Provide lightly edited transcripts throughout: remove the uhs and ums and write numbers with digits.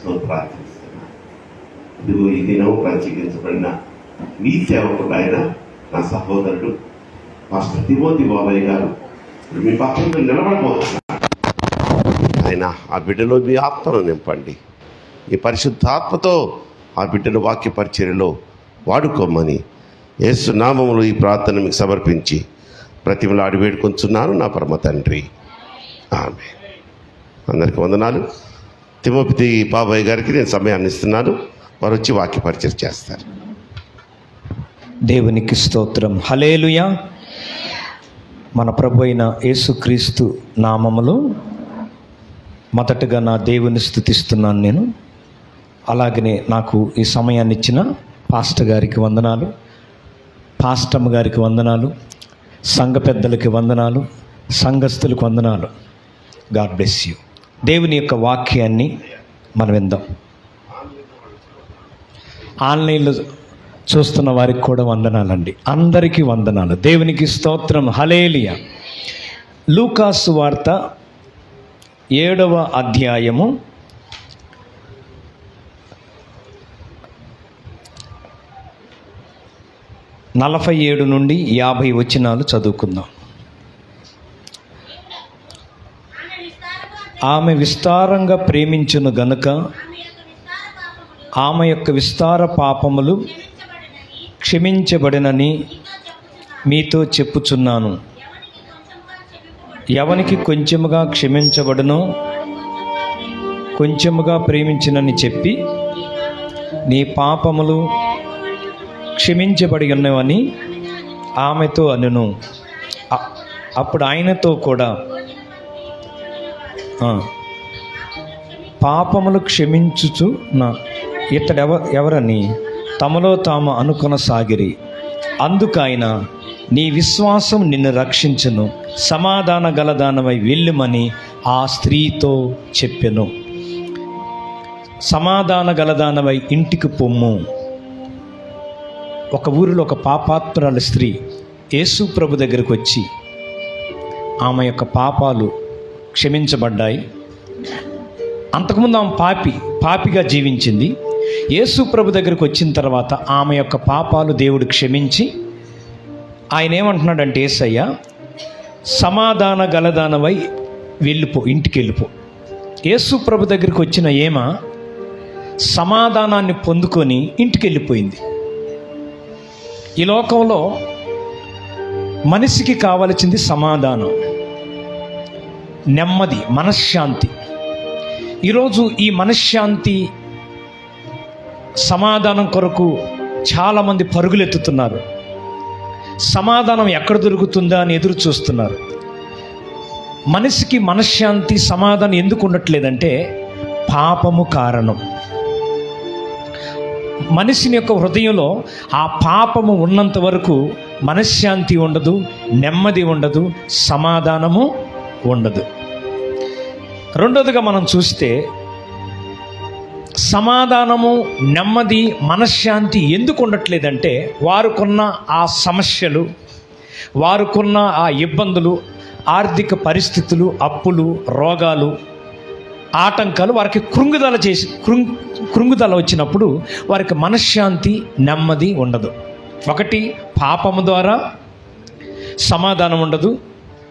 యేసుక్రీస్తుతో ప్రార్థిస్తున్నాను. ఇదిగో ఈ దినం ప్రత్యేకించబడిన మీ సేవకుడు ఆయన నా సహోదరుడు మాస్టర్ తిమోతి బాబాయ్ గారు మీ పక్కన నిలబడబోతున్నారు. ఆయన ఆ బిడ్డలో మీ ఆత్మను నింపండి. ఈ పరిశుద్ధాత్మతో ఆ బిడ్డను వాక్య పరిచర్యలో వాడుకోమని యేసు నామములో ఈ ప్రార్థన మీకు సమర్పించి ప్రతిమలాడి వేడుకొంచున్నాను నా పరమ తండ్రి. ఆమె. అందరికీ వందనాలు. తిమోతి బాబాయ్ గారికి నేను సమయాన్ని ఇస్తున్నాను. వారు వచ్చి వాక్య పరిచయం చేస్తారు. దేవునికి స్తోత్రం. హల్లెలూయా. మన ప్రభు అయిన యేసుక్రీస్తు నామములో మొదటగా నా దేవుని స్తుతిస్తున్నాను నేను. అలాగనే నాకు ఈ సమయాన్ని ఇచ్చిన పాస్టర్ గారికి వందనాలు, పాస్టమ్మ గారికి వందనాలు, సంఘ పెద్దలకి వందనాలు, సంఘస్థులకు వందనాలు. God bless you. దేవుని యొక్క వాక్యాన్ని మనం విందాం. ఆన్లైన్లో చూస్తున్న వారికి కూడా వందనాలండి. అందరికీ వందనాలు. దేవునికి స్తోత్రం. హల్లెలూయా. లూకాసు వార్త 7వ అధ్యాయము 47 నుండి 50 వచనాలు చదువుకుందాం. ఆమె విస్తారంగా ప్రేమించును గనుక ఆమె యొక్క విస్తార పాపములు క్షమించబడినని మీతో చెప్పుచున్నాను. ఎవనికి కొంచెముగా క్షమించబడునో కొంచెముగా ప్రేమించినని చెప్పి నీ పాపములు క్షమించబడి ఉన్నవని ఆమెతో అనును. అప్పుడు ఆయనతో కూడా పాపములు క్షమించుచు నా ఇతడు ఎవరని తమలో తాము అనుకొనసాగిరి. అందుకైన నీ విశ్వాసం నిన్ను రక్షించును, సమాధాన గలదానమై వెళ్ళుమని ఆ స్త్రీతో చెప్పెను. సమాధాన గలదానమై ఇంటికి పొమ్ము. ఒక ఊరిలో ఒక పాపాత్మురాలు స్త్రీ యేసు ప్రభు దగ్గరికి వచ్చి ఆమె యొక్క పాపాలు క్షమించబడ్డాయి. అంతకుముందు ఆమె పాపిగా జీవించింది. యేసు ప్రభు దగ్గరికి వచ్చిన తర్వాత ఆమె యొక్క పాపాలు దేవుడు క్షమించి ఆయన ఏమంటున్నాడంటే, యేసయ్య సమాధాన గలదానవై వెళ్ళిపో, ఇంటికి వెళ్ళిపో. యేసు ప్రభు దగ్గరికి వచ్చిన ఏమ సమాధానాన్ని పొందుకొని ఇంటికి వెళ్ళిపోయింది. ఈ లోకంలో మనిషికి కావలసింది సమాధానం, నెమ్మది, మనశ్శాంతి. ఈరోజు ఈ మనశ్శాంతి సమాధానం కొరకు చాలామంది పరుగులెత్తుతున్నారు. సమాధానం ఎక్కడ దొరుకుతుందా అని ఎదురు చూస్తున్నారు. మనిషికి మనశ్శాంతి, సమాధానం ఎందుకు ఉండట్లేదంటే పాపము కారణం. మనిషిని యొక్క హృదయంలో ఆ పాపము ఉన్నంత వరకు మనశ్శాంతి ఉండదు, నెమ్మది ఉండదు, సమాధానము ఉండదు. రెండోదిగా మనం చూస్తే సమాధానము, నెమ్మది, మనశ్శాంతి ఎందుకు ఉండట్లేదంటే వారుకున్న ఆ సమస్యలు, వారుకున్న ఆ ఇబ్బందులు, ఆర్థిక పరిస్థితులు, అప్పులు, రోగాలు, ఆటంకాలు వారికి కృంగుదల వచ్చినప్పుడు వారికి మనశ్శాంతి, నెమ్మది ఉండదు. ఒకటి పాపము ద్వారా సమాధానం ఉండదు.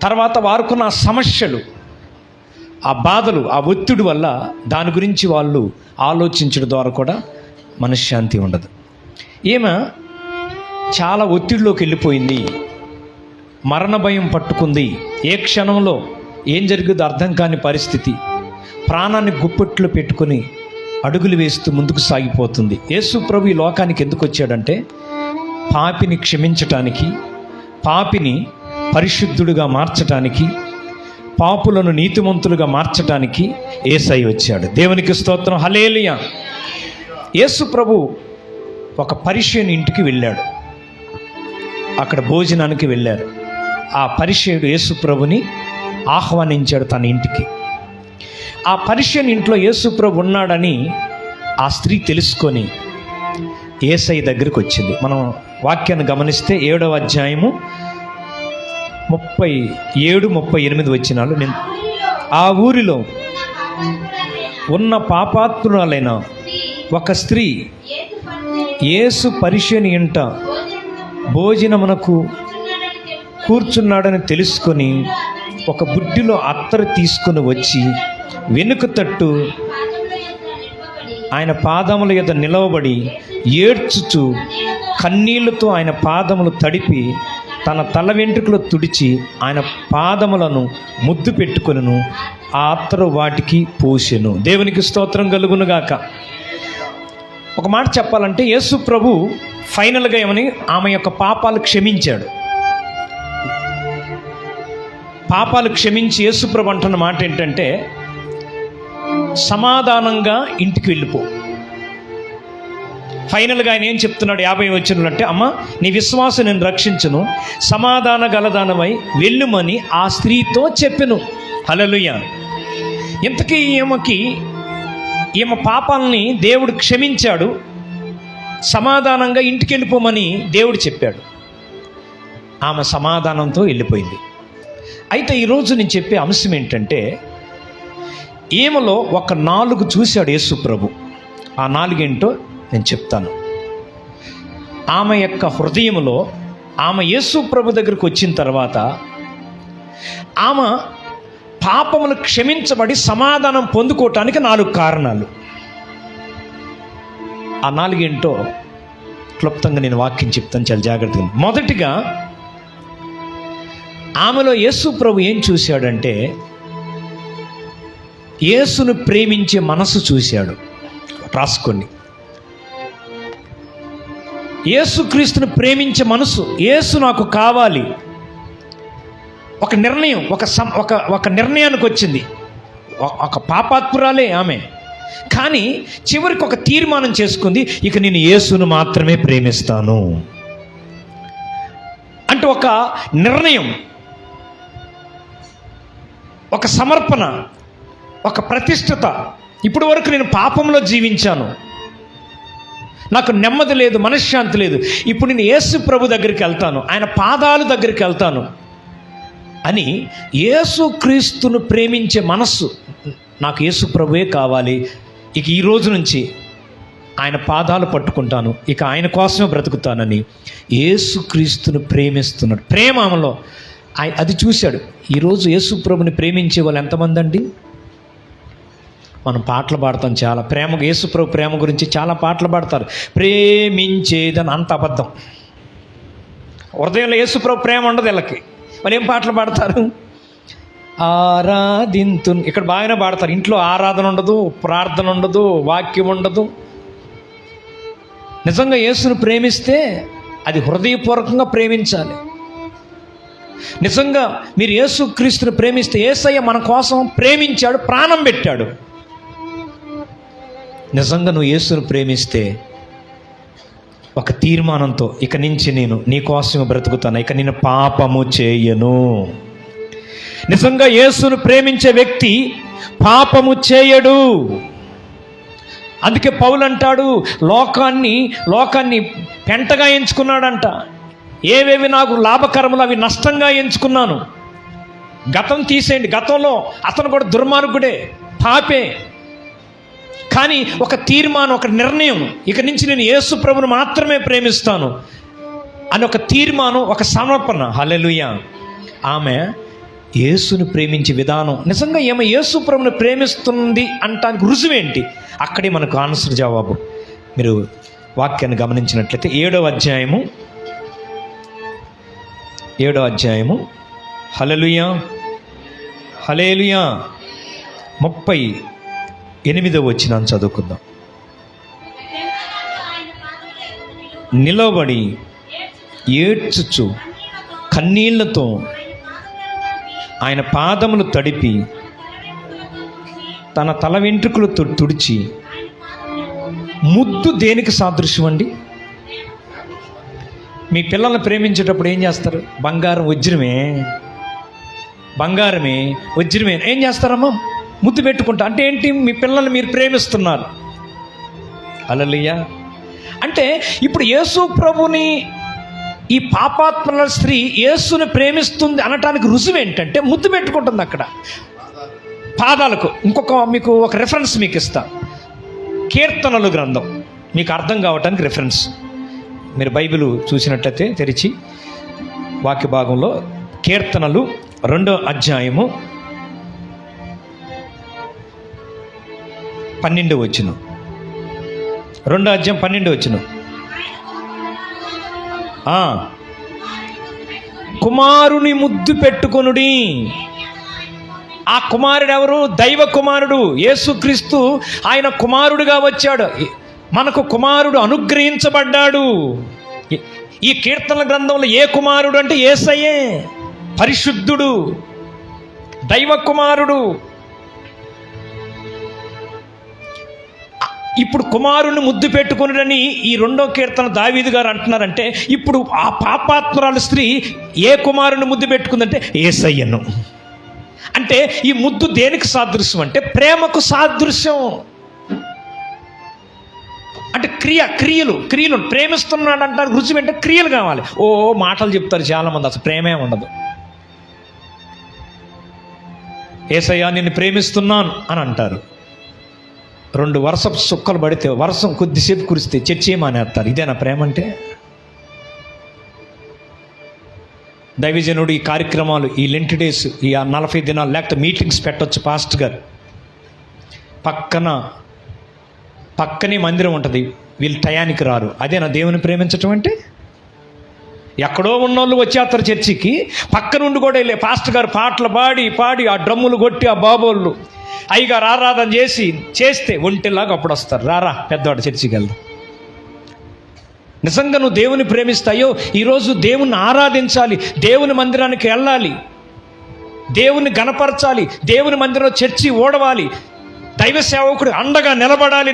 తర్వాత వారుకున్న ఆ సమస్యలు, ఆ బాధలు, ఆ ఒత్తిడి వల్ల దాని గురించి వాళ్ళు ఆలోచించడం ద్వారా కూడా మనశ్శాంతి ఉండదు. ఈమె చాలా ఒత్తిడిలోకి వెళ్ళిపోయింది. మరణ భయం పట్టుకుంది. ఏ క్షణంలో ఏం జరుగుతుందో అర్థం కాని పరిస్థితి. ప్రాణాన్ని గుప్పెట్లో పెట్టుకుని అడుగులు వేస్తూ ముందుకు సాగిపోతుంది. యేసు ప్రభు ఈ లోకానికి ఎందుకు వచ్చాడంటే పాపిని క్షమించటానికి, పాపిని పరిశుద్ధుడిగా మార్చటానికి, పాపులను నీతిమంతులుగా మార్చటానికి యేసయ్య వచ్చాడు. దేవునికి స్తోత్రం. హల్లెలూయా. యేసు ప్రభు ఒక పరిసయ్యుని ఇంటికి వెళ్ళాడు. అక్కడ భోజనానికి వెళ్ళారు. ఆ పరిసయ్యుడు యేసు ప్రభుని ఆహ్వానించాడు తన ఇంటికి. ఆ పరిసయ్యుని ఇంట్లో యేసు ప్రభు ఉన్నాడని ఆ స్త్రీ తెలుసుకొని యేసయ్య దగ్గరికి వచ్చింది. మనం వాక్యాన్ని గమనిస్తే 7వ అధ్యాయము 37-38 వచనాలు. ఆ ఊరిలో ఉన్న పాపాత్మురాలైన ఒక స్త్రీ యేసు పరిచయని ఇంట భోజనమునకు కూర్చున్నాడని తెలుసుకొని ఒక బుడ్డిలో అత్తరు తీసుకుని వచ్చి వెనుక తట్టు ఆయన పాదముల యొద్ద నిలవబడి ఏడ్చుచు కన్నీళ్లతో ఆయన పాదములు తడిపి తన తల వెంట్రుకలు తుడిచి ఆయన పాదములను ముద్దు పెట్టుకొనును. ఆ అత్తరు వాటికి పూసెను. దేవునికి స్తోత్రం కలుగునుగాక. ఒక మాట చెప్పాలంటే యేసు ప్రభు ఫైనల్గా ఏమని ఆమె యొక్క పాపాలు క్షమించాడు. పాపాలు క్షమించి యేసు ప్రభు అంటున్న మాట ఏంటంటే, సమాధానంగా ఇంటికి వెళ్ళిపో. ఫైనల్గా ఆయన ఏం చెప్తున్నాడు 50 వచనంలో అంటే, అమ్మ నీ విశ్వాసం నేను రక్షించును, సమాధాన గలదానమై వెళ్ళుమని ఆ స్త్రీతో చెప్పెను. హల్లెలూయా. ఇంతకీ ఈమె పాపాలని దేవుడు క్షమించాడు, సమాధానంగా ఇంటికి వెళ్ళిపోమని దేవుడు చెప్పాడు. ఆమె సమాధానంతో వెళ్ళిపోయింది. అయితే ఈరోజు నేను చెప్పే అంశం ఏంటంటే, ఈమెలో ఒక 4 చూశాడు యేసు ప్రభు. ఆ 4 ఏంటో నేను చెప్తాను. ఆమె యొక్క హృదయంలో ఆమె యేసు ప్రభు దగ్గరికి వచ్చిన తర్వాత ఆమె పాపములు క్షమించబడి సమాధానం పొందుకోవటానికి 4 కారణాలు. ఆ 4 ఏంటో క్లుప్తంగా నేను వాక్యం చెప్తాను, చాలా జాగ్రత్తగా. మొదటిగా ఆమెలో యేసు ప్రభు ఏం చూశాడంటే, యేసును ప్రేమించే మనసు చూశాడు. రాసుకోండి. యేసుక్రీస్తును ప్రేమించే మనసు, యేసు నాకు కావాలి. ఒక నిర్ణయం, ఒక నిర్ణయానికి వచ్చింది. ఒక పాపాత్మురాలే ఆమె, కానీ చివరికి ఒక తీర్మానం చేసుకుంది, ఇక నేను యేసును మాత్రమే ప్రేమిస్తాను అంటే ఒక నిర్ణయం, ఒక సమర్పణ, ఒక ప్రతిష్టత. ఇప్పటి వరకు నేను పాపంలో జీవించాను, నాకు నెమ్మది లేదు, మనశ్శాంతి లేదు. ఇప్పుడు నేను యేసు ప్రభు దగ్గరికి వెళ్తాను, ఆయన పాదాల దగ్గరికి వెళ్తాను అని యేసుక్రీస్తును ప్రేమించే మనస్సు, నాకు యేసు ప్రభువే కావాలి, ఇక ఈ రోజు నుంచి ఆయన పాదాలు పట్టుకుంటాను, ఇక ఆయన కోసమే బ్రతుకుతానని యేసుక్రీస్తును ప్రేమిస్తున్నాడు. ప్రేమలో అది చూశాడు. ఈరోజు యేసు ప్రభుని ప్రేమించే వాళ్ళు ఎంతమంది అండి? మనం పాటలు పాడతాం చాలా ప్రేమ, యేసు ప్రభు ప్రేమ గురించి చాలా పాటలు పాడతారు. ప్రేమించేదని అంత అబద్ధం. హృదయంలో యేసు ప్రభు ప్రేమ ఉండదు వీళ్ళకి. వాళ్ళు ఏం పాటలు పాడతారు? ఆరాధింతు. ఇక్కడ బాగానే పాడతారు. ఇంట్లో ఆరాధన ఉండదు, ప్రార్థన ఉండదు, వాక్యం ఉండదు. నిజంగా యేసును ప్రేమిస్తే అది హృదయపూర్వకంగా ప్రేమించాలి. నిజంగా మీరు యేసుక్రీస్తుని ప్రేమిస్తే, యేసయ్య మన కోసం ప్రేమించాడు, ప్రాణం పెట్టాడు. నిజంగా నువ్వు యేసును ప్రేమిస్తే ఒక తీర్మానంతో, ఇక నుంచి నేను నీ కోసమే బ్రతుకుతాను, ఇక నేను పాపము చేయను. నిజంగా యేసును ప్రేమించే వ్యక్తి పాపము చేయడు. అందుకే పౌలు అంటాడు, లోకాన్ని పెంటగా ఎంచుకున్నాడంట. ఏవేవి నాకు లాభకరములు అవి నష్టంగా ఎంచుకున్నాను. గతం తీసేయండి, గతంలో అతను కూడా దుర్మార్గుడే, పాపే. కానీ ఒక తీర్మానం, ఒక నిర్ణయం, ఇక నుంచి నేను యేసు ప్రభువును మాత్రమే ప్రేమిస్తాను అని ఒక తీర్మానం, ఒక సమర్పణ. హల్లెలూయా. ఆమె యేసుని ప్రేమించే విధానం, నిజంగా ఏమో యేసు ప్రభువుని ప్రేమిస్తుంది అంటానికి రుజువేంటి? అక్కడే మనకు ఆన్సర్, జవాబు. మీరు వాక్యాన్ని గమనించినట్లయితే 7వ అధ్యాయము హల్లెలూయా హల్లెలూయా 38వ వచనం చదువుకుందాం. నిలబడి ఏడ్చుచు కన్నీళ్లతో ఆయన పాదములు తడిపి తన తల వెంట్రుకలు తుడిచి. ముద్దు దేనికి సాదృశ్యం అండి? మీ పిల్లల్ని ప్రేమించేటప్పుడు ఏం చేస్తారు? బంగారమే వజ్రమే ఏం చేస్తారమ్మా? ముద్దు పెట్టుకుంటా. అంటే ఏంటి? మీ పిల్లల్ని మీరు ప్రేమిస్తున్నారు. హల్లెలూయా. అంటే ఇప్పుడు యేసు ప్రభుని, ఈ పాపాత్మల స్త్రీ యేసుని ప్రేమిస్తుంది అనటానికి రుజువు ఏంటంటే ముద్దు పెట్టుకుంటుంది. అక్కడ పాదాలకు మీకు ఒక రెఫరెన్స్ మీకు ఇస్తా. కీర్తనలు గ్రంథం మీకు అర్థం కావటానికి రెఫరెన్స్. మీరు బైబిల్ చూసినట్లయితే తెరిచి వాక్య భాగంలో కీర్తనలు 2వ అధ్యాయము 12వ వచనం. 2వ అధ్యాయం 12వ వచనం. కుమారుని ముద్దు పెట్టుకొనుడి. ఆ కుమారుడు ఎవరు? దైవ కుమారుడు యేసుక్రీస్తు. ఆయన కుమారుడుగా వచ్చాడు. మనకు కుమారుడు అనుగ్రహించబడ్డాడు. ఈ కీర్తనల గ్రంథంలో ఏ కుమారుడు అంటే యేసయ్యే, పరిశుద్ధుడు, దైవ కుమారుడు. ఇప్పుడు కుమారుని ముద్దు పెట్టుకుని ఈ 2వ కీర్తన దావీదు గారు అంటున్నారంటే, ఇప్పుడు ఆ పాపాత్మురాలు స్త్రీ ఏ కుమారుని ముద్దు పెట్టుకుందంటే యేసయ్యను. అంటే ఈ ముద్దు దేనికి సాదృశ్యం అంటే ప్రేమకు సాదృశ్యం. అంటే క్రియలు ప్రేమిస్తున్నాడు అంటారు. రుచి అంటే క్రియలు కావాలి. మాటలు చెప్తారు చాలామంది, అసలు ప్రేమే ఉండదు. యేసయ్యా నిన్ను ప్రేమిస్తున్నాను అని అంటారు. 2 వర్షపు సుక్కలు పడితే, వర్షం కొద్దిసేపు కురిస్తే చర్చి మానేస్తారు. ఇదేనా ప్రేమ అంటే? దైవజనుడు ఈ కార్యక్రమాలు, ఈ లెంట్ డేస్, ఈ 40 దినాలు లేకపోతే మీటింగ్స్ పెట్టవచ్చు. పాస్టర్ గారు పక్కనే మందిరం ఉంటుంది, వీళ్ళు టయానికి రారు. అదేనా దేవుని ప్రేమించటం అంటే? ఎక్కడో ఉన్నోళ్ళు వచ్చేస్తారు చర్చికి, పక్క నుండి కూడా వెళ్ళే పాస్టర్ గారు పాటలు పాడి ఆ డ్రమ్ములు కొట్టి ఆ బాబోళ్ళు అయ్యగారు ఆరాధన చేస్తే ఒంటిలాగా అప్పుడు వస్తారు. రారా పెద్దవాడు చర్చికి వెళ్దాం. నిజంగా నువ్వు దేవుని ప్రేమిస్తాయో ఈరోజు దేవుణ్ణి ఆరాధించాలి, దేవుని మందిరానికి వెళ్ళాలి, దేవుని గణపరచాలి, దేవుని మందిరంలో చర్చి ఓడవాలి, దైవ సేవకుడు అండగా నిలబడాలి.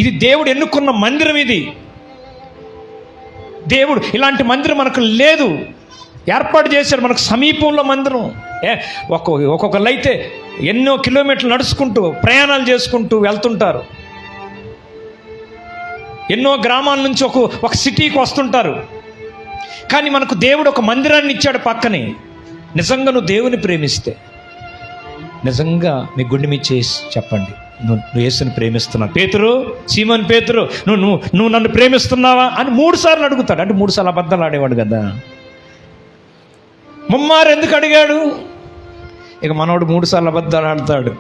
ఇది దేవుడు ఎన్నుకున్న మందిరం. ఇది దేవుడు ఇలాంటి మందిరం మనకు లేదు, ఏర్పాటు చేశాడు మనకు సమీపంలో మందిరం. ఒక్కొక్కళ్ళు అయితే ఎన్నో కిలోమీటర్లు నడుచుకుంటూ ప్రయాణాలు చేసుకుంటూ వెళ్తుంటారు. ఎన్నో గ్రామాల నుంచి ఒక సిటీకి వస్తుంటారు. కానీ మనకు దేవుడు ఒక మందిరాన్ని ఇచ్చాడు పక్కనే. నిజంగా నువ్వు దేవుని ప్రేమిస్తే, నిజంగా మీ గుండె మీద చేసి చెప్పండి, నువ్వు యేసుని ప్రేమిస్తున్నావు. సీమోను పేతురు, నువ్వు నన్ను ప్రేమిస్తున్నావా అని 3 సార్లు అడుగుతాడు. అంటే 3 సార్లు అబద్ధాలు ఆడేవాడు కదా. ముమ్మారు ఎందుకు అడిగాడు? ఇక మనోడు 3 సార్లు అబద్ధాలు ఆడతాడు.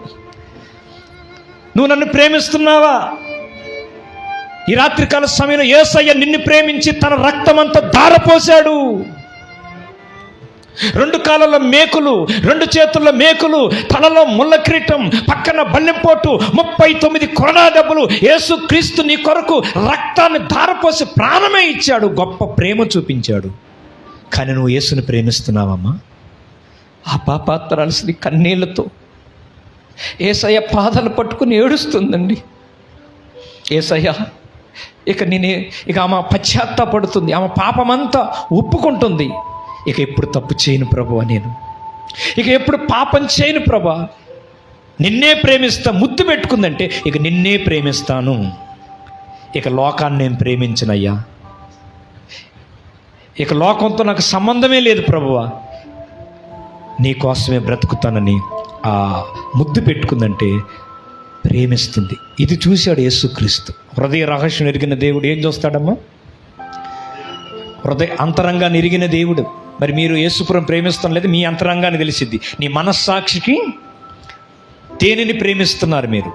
నువ్వు నన్ను ప్రేమిస్తున్నావా? ఈ రాత్రికాల సమయంలో యేసయ్య నిన్ను ప్రేమించి తన రక్తమంతా ధారపోశాడు. 2 కాళ్ళలో మేకులు, 2 చేతుల్లో మేకులు, తలలో ముళ్ళ కిరీటం, పక్కన బల్లెంపోటు, 39 కొరడా దెబ్బలు. యేసుక్రీస్తు నీ కొరకు రక్తాన్ని ధారపోసి ప్రాణమే ఇచ్చాడు. గొప్ప ప్రేమ చూపించాడు. కానీ నువ్వు యేసుని ప్రేమిస్తున్నావమ్మా? ఆ పాపాత్రాల్సి కన్నీళ్లతో యేసయ్య పాదాలు పట్టుకుని ఏడుస్తుందండి. యేసయ్య ఇక ఆమె పశ్చాత్తాపడుతుంది, ఆమె పాపమంతా ఒప్పుకుంటుంది. ఇక ఎప్పుడు తప్పు చేయను ప్రభువా, ఇక ఎప్పుడు పాపం చేయను ప్రభా, నిన్నే ప్రేమిస్తా. ముద్దు పెట్టుకుందంటే ఇక నిన్నే ప్రేమిస్తాను, ఇక లోకాన్ని నేను ప్రేమించనయ్యా, ఇక లోకంతో నాకు సంబంధమే లేదు ప్రభువా, నీ కోసమే బ్రతుకుతానని ఆ ముద్దు పెట్టుకుందంటే ప్రేమిస్తుంది. ఇది చూశాడు యేసుక్రీస్తు. హృదయ రహస్యం ఎరిగిన దేవుడు ఏం చూస్తాడమ్మా? హృదయ అంతరంగాన్ని ఎరిగిన దేవుడు. మరి మీరు యేసుపురం ప్రేమిస్తాం లేదు, మీ అంతరంగాన్ని తెలిసిద్ది. నీ మనస్సాక్షికి దేనిని ప్రేమిస్తున్నారు మీరు?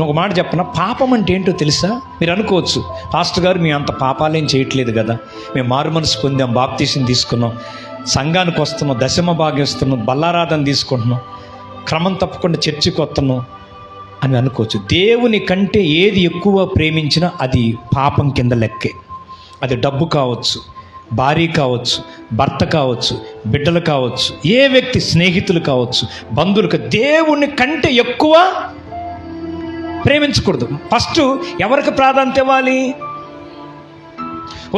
ఒక మాట చెప్పనా, పాపం అంటే ఏంటో తెలుసా? మీరు అనుకోవచ్చు, పాస్టర్ గారు మేము అంత పాపాలేం చేయట్లేదు కదా, మేము మారు మనసు పొందాం, బాప్తీసం తీసుకున్నాం, సంఘానికి వస్తున్నాం, దశమ భాగ్యం ఇస్తున్నాం, బల్లారాధన తీసుకుంటున్నాం, క్రమం తప్పకుండా చర్చికి వస్తున్నాం అని అనుకోవచ్చు. దేవుని కంటే ఏది ఎక్కువ ప్రేమించినా అది పాపం కింద లెక్కే. అది డబ్బు కావచ్చు, భార్య కావచ్చు, భర్త కావచ్చు, బిడ్డలు కావచ్చు, ఏ వ్యక్తి, స్నేహితులు కావచ్చు, బంధువులకు, దేవుని కంటే ఎక్కువ ప్రేమించకూడదు. ఫస్ట్ ఎవరికి ప్రాధాన్యత ఇవ్వాలి?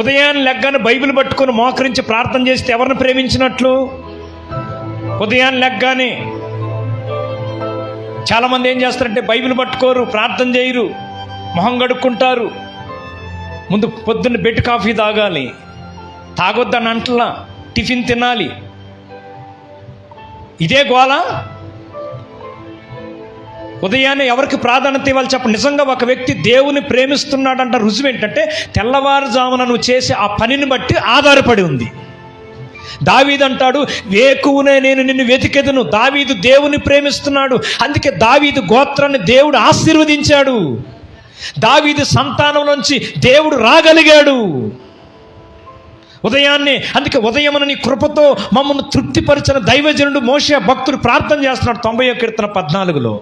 ఉదయాన్ని లెగ్గానే బైబిల్ పట్టుకొని మోకరించి ప్రార్థన చేస్తే ఎవరిని ప్రేమించినట్లు? ఉదయాన్ని లెగ్గానే చాలామంది ఏం చేస్తారంటే బైబిల్ పట్టుకోరు, ప్రార్థన చేయరు, మొహం కడుక్కుంటారు. ముందు పొద్దున్న బెడ్ కాఫీ తాగాలి, తాగొద్దని అంటలా, టిఫిన్ తినాలి. ఇదే గోల. ఉదయాన్నే ఎవరికి ప్రాధాన్యత ఇవ్వాలి చెప్పండి? నిజంగా ఒక వ్యక్తి దేవుని ప్రేమిస్తున్నాడంట రుజువు ఏంటంటే తెల్లవారుజామున నువ్వు చేసే ఆ పనిని బట్టి ఆధారపడి ఉంది. దావీదు అంటాడు, వేకువనే నేను నిన్ను వెతికెదను. దావీదు దేవుని ప్రేమిస్తున్నాడు, అందుకే దావీదు గోత్రాన్ని దేవుడు ఆశీర్వదించాడు. దావీదు సంతానంలోంచి దేవుడు రాగలిగాడు ఉదయాన్నే. అందుకే ఉదయమున నీ కృపతో మమ్మల్ని తృప్తిపరిచిన దైవజనుడు మోషే భక్తుడు ప్రార్థన చేస్తున్నాడు 90వ కీర్తన 14లో.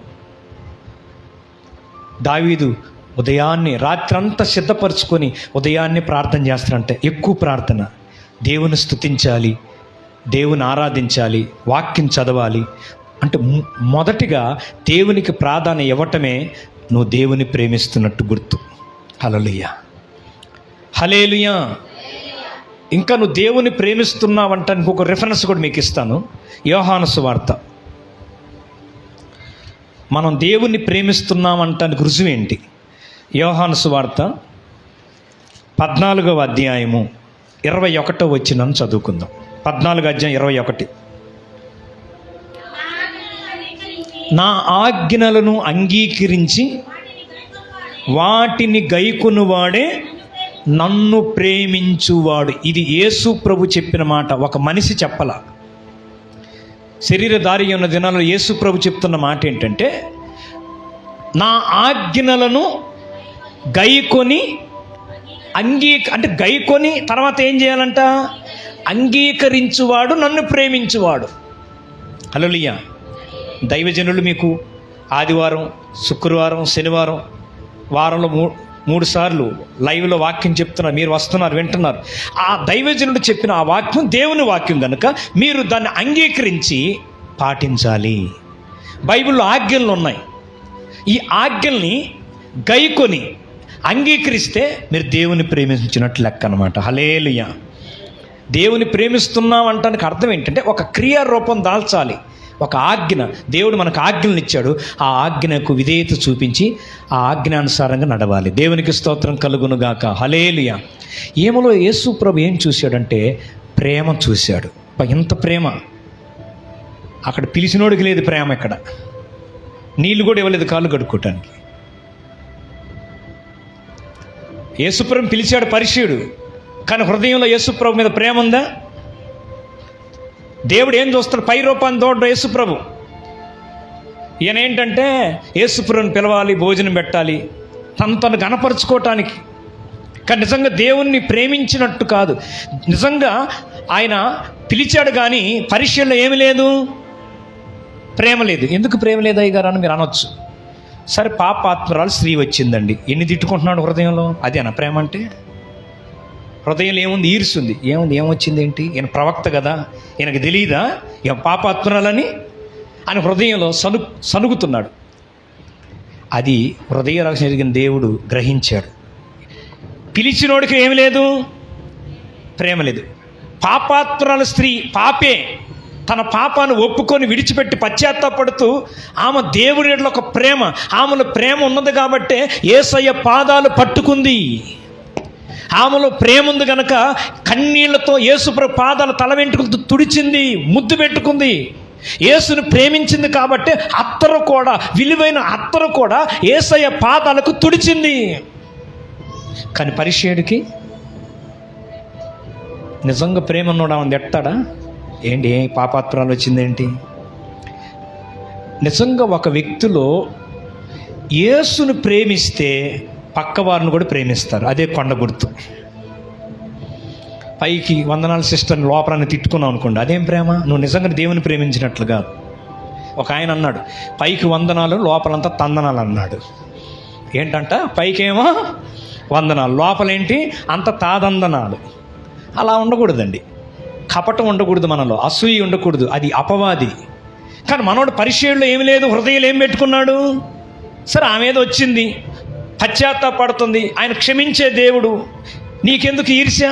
దావీదు ఉదయాన్నే రాత్రంతా సిద్ధపరచుకొని ఉదయాన్నే ప్రార్థన చేస్తాడంటే ఎక్కువ ప్రార్థన. దేవుని స్తుతించాలి, దేవుని ఆరాధించాలి, వాక్యం చదవాలి. అంటే మొదటిగా దేవునికి ప్రాధాన్యం ఇవ్వటమే నువ్వు దేవుని ప్రేమిస్తున్నట్టు గుర్తు. హల్లెలూయా, హల్లెలూయా. ఇంకా నువ్వు దేవుని ప్రేమిస్తున్నావంటే ఇంకొక రిఫరెన్స్ కూడా మీకు ఇస్తాను. యోహాను సువార్త. మనం దేవుణ్ణి ప్రేమిస్తున్నామంటానికి రుజువు ఏంటి? యోహాను సువార్త 14వ అధ్యాయము 21వ వచనం చదువుకుందాం. 14వ అధ్యాయం 21. నా ఆజ్ఞలను అంగీకరించి వాటిని గైకొనువాడే నన్ను ప్రేమించువాడు. ఇది యేసు ప్రభు చెప్పిన మాట, ఒక మనిషి చెప్పల. శరీరధారి ఉన్న దినాల్లో యేసు ప్రభు చెప్తున్న మాట ఏంటంటే, నా ఆజ్ఞలను గైకొని అంటే గైకొని తర్వాత ఏం చేయాలంట? అంగీకరించువాడు నన్ను ప్రేమించువాడు. హల్లెలూయా. దైవజనులు మీకు ఆదివారం, శుక్రవారం, శనివారం వారంలో 3 సార్లు లైవ్లో వాక్యం చెప్తున్నారు. మీరు వస్తున్నారు, వింటున్నారు. ఆ దైవజనుడు చెప్పిన ఆ వాక్యం దేవుని వాక్యం కనుక మీరు దాన్ని అంగీకరించి పాటించాలి. బైబిల్లో ఆజ్ఞలు ఉన్నాయి. ఈ ఆజ్ఞల్ని గైకొని అంగీకరిస్తే మీరు దేవుని ప్రేమించినట్లు లెక్క అన్నమాట. హల్లెలూయా. దేవుని ప్రేమిస్తున్నామంటానికి అర్థం ఏంటంటే ఒక క్రియారూపం దాల్చాలి. ఒక ఆజ్ఞ, దేవుడు మనకు ఆజ్ఞలను ఇచ్చాడు. ఆ ఆజ్ఞకు విధేయత చూపించి ఆ ఆజ్ఞానుసారంగా నడవాలి. దేవునికి స్తోత్రం కలుగునుగాక. హల్లెలూయా. ఏమలో యేసు ప్రభు ఏం చూశాడంటే ప్రేమ చూశాడు. ఎంత ప్రేమ! అక్కడ పిలిచినోడికి లేదు ప్రేమ. ఎక్కడ నీళ్ళు కూడా ఇవ్వలేదు కాళ్ళు కడుక్కోవటానికి. యేసుప్రభు పిలిచాడు పరిచయుడు, కానీ హృదయంలో యేసుప్రభు మీద ప్రేమ ఉందా? దేవుడు ఏం చూస్తాడు? పై రూపాన్ని తోడు యేసుప్రభు. ఈయన ఏంటంటే యేసుప్రభుని పిలవాలి, భోజనం పెట్టాలి, తను గణపరుచుకోవటానికి. కానీ నిజంగా దేవుణ్ణి ప్రేమించినట్టు కాదు. నిజంగా ఆయన పిలిచాడు కానీ పరిచయంలో ఏమి లేదు, ప్రేమ లేదు. ఎందుకు ప్రేమ లేదు అయ్యగారు అని మీరు అనొచ్చు. సరే, పాపాత్మరాలు స్త్రీ వచ్చిందండి, ఎన్ని తిట్టుకుంటున్నాడు హృదయంలో. అదేనా ప్రేమ అంటే? హృదయంలో ఏముంది? ఈర్సుంది. ఏమొచ్చింది ఏంటి? ఈయన ప్రవక్త కదా, ఈయనకు తెలియదా ఏం పాపాత్మరాలని అని హృదయంలో సనుగుతున్నాడు. అది హృదయ రహస్యం జరిగిన దేవుడు గ్రహించాడు. పిలిచినోడికి ఏమి లేదు, ప్రేమ లేదు. పాపాత్మరాల స్త్రీ పాపే, తన పాపాన్ని ఒప్పుకొని విడిచిపెట్టి పశ్చాత్తాపడుతూ ఆమె దేవుడి ఎడల ఒక ప్రేమ, ఆమెలో ప్రేమ ఉన్నది కాబట్టే యేసయ్య పాదాలు పట్టుకుంది. ఆమెలో ప్రేమ ఉంది కనుక కన్నీళ్లతో యేసుప్రభు పాదాల తల వెంట్రుకలతో తుడిచింది, ముద్దు పెట్టుకుంది. యేసుని ప్రేమించింది కాబట్టి అత్తరు కూడా, విలువైన అత్తరు కూడా యేసయ్య పాదాలకు తుడిచింది. కానీ పరిచయుడికి నిజంగా ప్రేమ ఉన్నాడు, ఆమె ఎట్టాడా ఏంటి? పాపాత్మరాలు వచ్చిందేంటి? నిజంగా ఒక వ్యక్తిలో యేసును ప్రేమిస్తే పక్కవారిని కూడా ప్రేమిస్తారు. అదే కొండ గుర్తు. పైకి వందనాలు సిస్టర్ని లోపలని తిట్టుకున్నావు అనుకోండి, అదేం ప్రేమ? నువ్వు నిజంగా దేవుని ప్రేమించినట్లుగా. ఒక ఆయన అన్నాడు, పైకి వందనాలు లోపలంతా తందనాలు అన్నాడు. ఏంటంట? పైకేమో వందనాలు, లోపలేంటి అంత తాదందనాలు. అలా ఉండకూడదండి. కపటం ఉండకూడదు, మనలో అసూయ ఉండకూడదు, అది అపవాది. కానీ మనోడు పరిచయంలో ఏమి లేదు, హృదయంలో ఏం పెట్టుకున్నాడు? సరే, ఆమె ఏదో వచ్చింది, పశ్చాత్తాపడుతుంది, ఆయన క్షమించే దేవుడు, నీకెందుకు ఈర్ష్య?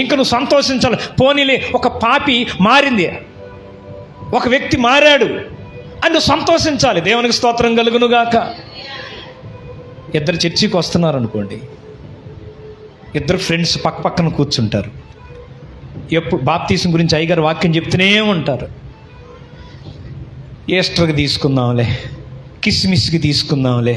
ఇంక నువ్వు సంతోషించాలి. పోనీలే, ఒక పాపి మారింది, ఒక వ్యక్తి మారాడు అని నువ్వు సంతోషించాలి. దేవునికి స్తోత్రం కలుగునుగాక. ఇద్దరు చర్చికి వస్తున్నారు అనుకోండి, ఇద్దరు ఫ్రెండ్స్ పక్క పక్కన కూర్చుంటారు. ఎప్పుడు బాప్తీసం గురించి అయ్యగారు వాక్యం చెప్తూనే ఉంటారు. ఈస్టర్కి తీసుకుందాంలే, కిస్మిస్కి తీసుకుందాంలే,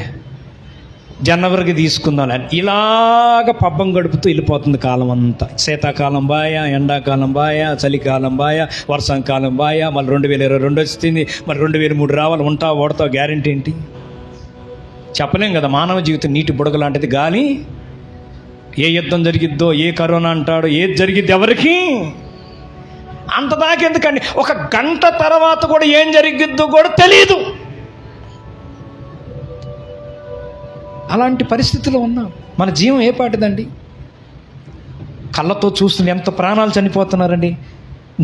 జనవరికి తీసుకుందాంలే, ఇలాగ పబ్బం గడుపుతూ వెళ్ళిపోతుంది కాలం అంతా. శీతాకాలం బాయ, ఎండాకాలం బాయ, చలికాలం బాయ, వర్షాకాలం బాయ, మళ్ళీ 2022 వచ్చింది, మరి 2003 రావాలి. ఉంటావు ఓడతావు, గ్యారెంటీ ఏంటి? చెప్పలేం కదా. మానవ జీవితం నీటి బుడగ లాంటిది. గాలి ఏ యుద్ధం జరిగిద్దో, ఏ కరోనా అంటాడో, ఏది జరిగిద్ది ఎవరికి అంతదాకా ఎందుకండి? ఒక గంట తర్వాత కూడా ఏం జరిగిద్దో కూడా తెలియదు. అలాంటి పరిస్థితిలో ఉన్నాం. మన జీవం ఏ పాటిదండి? కళ్ళతో చూస్తున్న ఎంత ప్రాణాలు చనిపోతున్నారండి.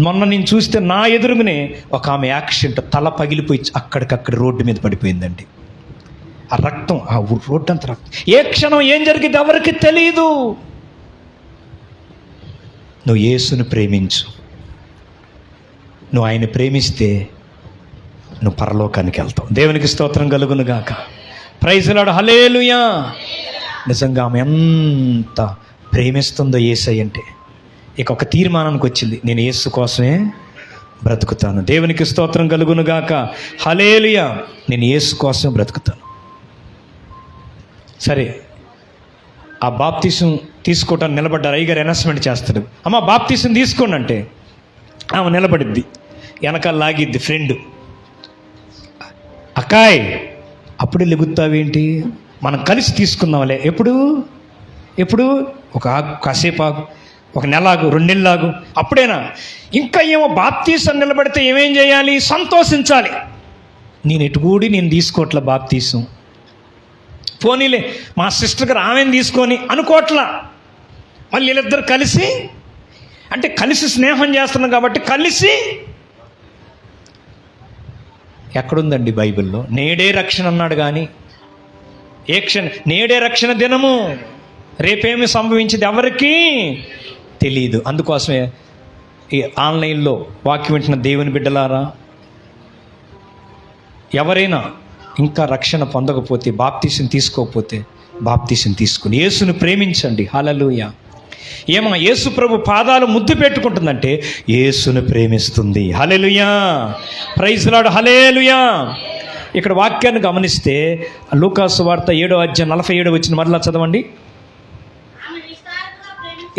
మొన్న నేను చూస్తే నా ఎదురుగునే ఒక ఆమె యాక్సిడెంట్, తల పగిలిపోయి అక్కడికక్కడ రోడ్డు మీద పడిపోయిందండి. ఆ రక్తం, ఆ రోడ్డు అంత రక్తం. ఏ క్షణం ఏం జరిగింది ఎవరికి తెలియదు. నువ్వు యేసుని ప్రేమించు. నువ్వు ఆయన ప్రేమిస్తే నువ్వు పరలోకానికి వెళ్తావు. దేవునికి స్తోత్రం కలుగును గాక. ప్రైజ్ ది లార్డ్, హల్లెలూయా. నిజంగా ఆమె ఎంత ప్రేమిస్తుందో యేసయ్య అంటే, ఇక ఒక తీర్మానానికి వచ్చింది, నేను యేసు కోసమే బ్రతుకుతాను. దేవునికి స్తోత్రం కలుగును గాక, హల్లెలూయా. నేను యేసు కోసమే బ్రతుకుతాను. సరే, ఆ బాప్తీసం తీసుకోవటానికి నిలబడ్డారు. అయ్యగారు అనౌన్స్మెంట్ చేస్తాడు, అమ్మ బాప్తీసం తీసుకోండి అంటే ఆమె నిలబడిద్ది, వెనకాల లాగిద్ది ఫ్రెండ్. అక్కాయ్ అప్పుడే లెగుతావేంటి, మనం కలిసి తీసుకుందాంలే. ఎప్పుడు ఒక కాసేపు ఆగు, ఒక నెల ఆగు, 2 నెలలు ఆగు, అప్పుడేనా? ఇంకా ఏమో బాప్తీసం నిలబడితే ఏమేం చేయాలి? సంతోషించాలి. నేను ఎటుగూడి నేను తీసుకోవట్లే బాప్తీసం, పోనీలే మా సిస్టర్ గారు ఆమెను తీసుకొని అనుకోవట్లా. మళ్ళీ వీళ్ళిద్దరు కలిసి, అంటే కలిసి స్నేహం చేస్తున్నాం కాబట్టి కలిసి. ఎక్కడుందండి బైబిల్లో? నేడే రక్షణ అన్నాడు కానీ ఏ నేడే రక్షణ దినము, రేపేమి సంభవించింది ఎవరికీ తెలియదు. అందుకోసమే ఈ ఆన్లైన్లో వాక్యం వింటున్న దేవుని బిడ్డలారా, ఎవరైనా ఇంకా రక్షణ పొందకపోతే, బాప్తీసం తీసుకోకపోతే బాప్తీసం తీసుకుని యేసును ప్రేమించండి. హల్లెలూయా. ఏమో యేసు ప్రభు పాదాలు ముద్దు పెట్టుకుంటుందంటే యేసును ప్రేమిస్తుంది. హల్లెలూయా, ప్రైజ్ ది లార్డ్, హల్లెలూయా. ఇక్కడ వాక్యాన్ని గమనిస్తే లూకాసు వార్త 7వ అధ్యాయం 47 వచ్చిన మరలా చదవండి.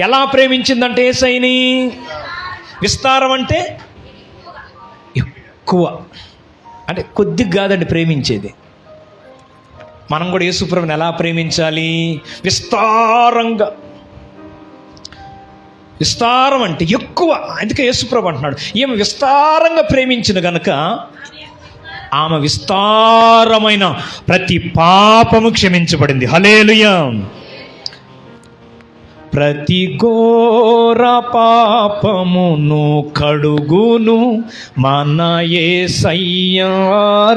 ఎలా ప్రేమించిందంటే యేసయ్యని? విస్తారం అంటే ఎక్కువ, అంటే కొద్దిగా కాదండి ప్రేమించేది. మనం కూడా యేసు ప్రభువుని ఎలా ప్రేమించాలి? విస్తారంగా. విస్తారం అంటే ఎక్కువ. అందుకే యేసుప్రభు అంటున్నాడు, ఈమె విస్తారంగా ప్రేమించిన గనుక ఆమె విస్తారమైన ప్రతి పాపము క్షమించబడింది. హల్లెలూయా. ప్రతి ఘోర పాపమును కడుగును మన యేసయ్య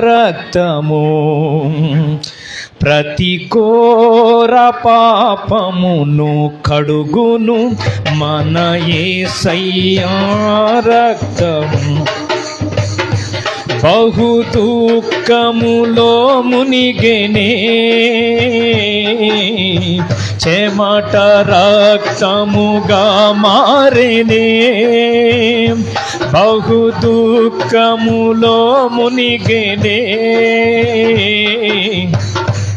రక్తము. ప్రతి ఘోర పాపమును కడుగును మన యేసయ్య రక్తము. బహు దుఃఖములో మునిగెనే, చెమట రక్తముగా మారెనే. బహు దుఃఖములో మునిగెనే,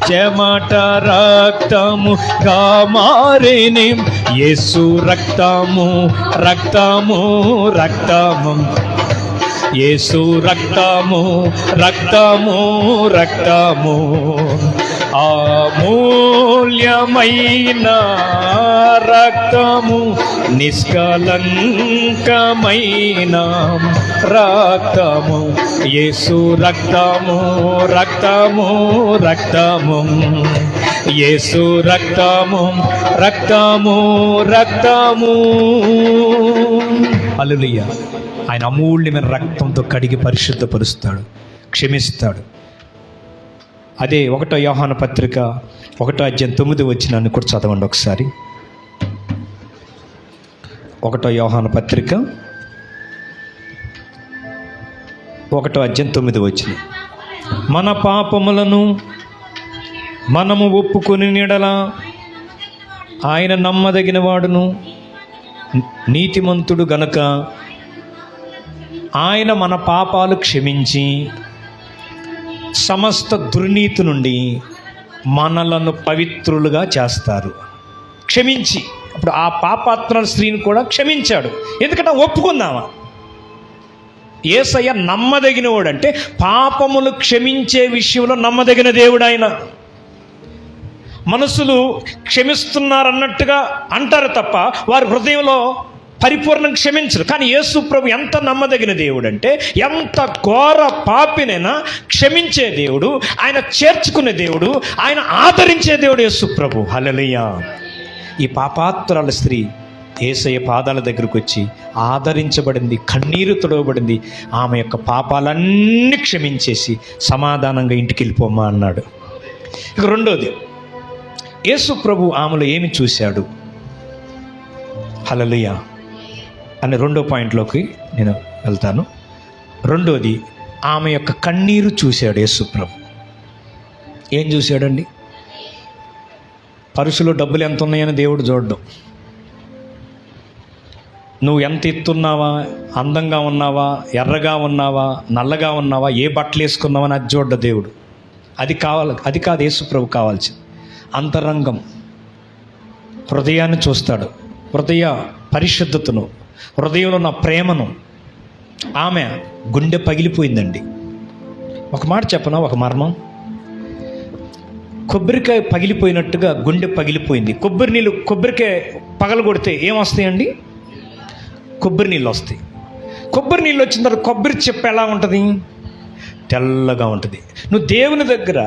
చెమట రక్తముగా మారెనే. యేసు రక్తము రక్తము రక్తము, యేసు రక్తము రక్తము రక్తము. అమూల్యమైన రక్తము, నిష్కలంకమైన రక్తము. యేసు రక్తము రక్తము రక్తము, యేసు రక్తము రక్తము రక్తము. హల్లెలూయా. ఆయన అమూల్యమైన రక్తంతో కడిగి పరిశుద్ధపరుస్తాడు, క్షమిస్తాడు. అదే 1వ యోహాను పత్రిక 1వ అధ్యాయం 9 వచనాన్ని కూడా చదవండి ఒకసారి. 1వ యోహాను పత్రిక 1వ అధ్యాయం 9 వచనం. మన పాపములను మనము ఒప్పుకొని నీడల ఆయన నమ్మదగిన వాడును నీతిమంతుడు గనక ఆయన మన పాపాలు క్షమించి సమస్త దుర్నీతి నుండి మనలను పవిత్రులుగా చేస్తారు. క్షమించి, అప్పుడు ఆ పాపాత్మ స్త్రీని కూడా క్షమించాడు. ఎందుకంటే ఒప్పుకుందామా, యేసయ్య నమ్మదగినవాడు. అంటే పాపములు క్షమించే విషయంలో నమ్మదగిన దేవుడు ఆయన. మనసులు క్షమిస్తున్నారన్నట్టుగా అంటారు తప్ప వారి హృదయంలో పరిపూర్ణం క్షమించరు. కానీ యేసు ప్రభు ఎంత నమ్మదగిన దేవుడు అంటే, ఎంత ఘోర పాపినైనా క్షమించే దేవుడు, ఆయన చేర్చుకునే దేవుడు, ఆయన ఆదరించే దేవుడు యేసు ప్రభు. హల్లెలూయా. ఈ పాపాత్తురాల స్త్రీ యేసయ్య పాదాల దగ్గరకు వచ్చి ఆదరించబడింది, కన్నీరు తొడవబడింది. ఆమె యొక్క పాపాలన్నీ క్షమించేసి సమాధానంగా ఇంటికి వెళ్ళిపోమ్మా అన్నాడు. ఇక రెండోది, యేసు ప్రభు ఆమెలో ఏమి చూశాడు? హల్లెలూయా అనే రెండో పాయింట్లోకి నేను వెళ్తాను. రెండోది, ఆమె యొక్క కన్నీరు చూశాడు యేసు ప్రభు. ఏం చూశాడండి? పరుసులో డబ్బులు ఎంత ఉన్నాయని దేవుడు చూడడం, నువ్వు ఎంత ఎత్తున్నావా, అందంగా ఉన్నావా, ఎర్రగా ఉన్నావా, నల్లగా ఉన్నావా, ఏ బట్టలు వేసుకున్నావా అని అది చూడ్డ దేవుడు. అది కాదు యేసు ప్రభు కావాల్సింది. అంతరంగం, హృదయాన్ని చూస్తాడు. హృదయ పరిశుద్ధతను, హృదయంలో ఉన్న ప్రేమను. ఆమె గుండె పగిలిపోయిందండి. ఒక మాట చెప్పనా, ఒక మర్మం. కొబ్బరికాయ పగిలిపోయినట్టుగా గుండె పగిలిపోయింది. కొబ్బరికాయ పగలగొడితే ఏమొస్తాయండి? కొబ్బరి నీళ్ళు వస్తాయి. కొబ్బరి నీళ్ళు వచ్చిన తర్వాత కొబ్బరి చెప్పు ఎలా ఉంటుంది? తెల్లగా ఉంటుంది. నువ్వు దేవుని దగ్గర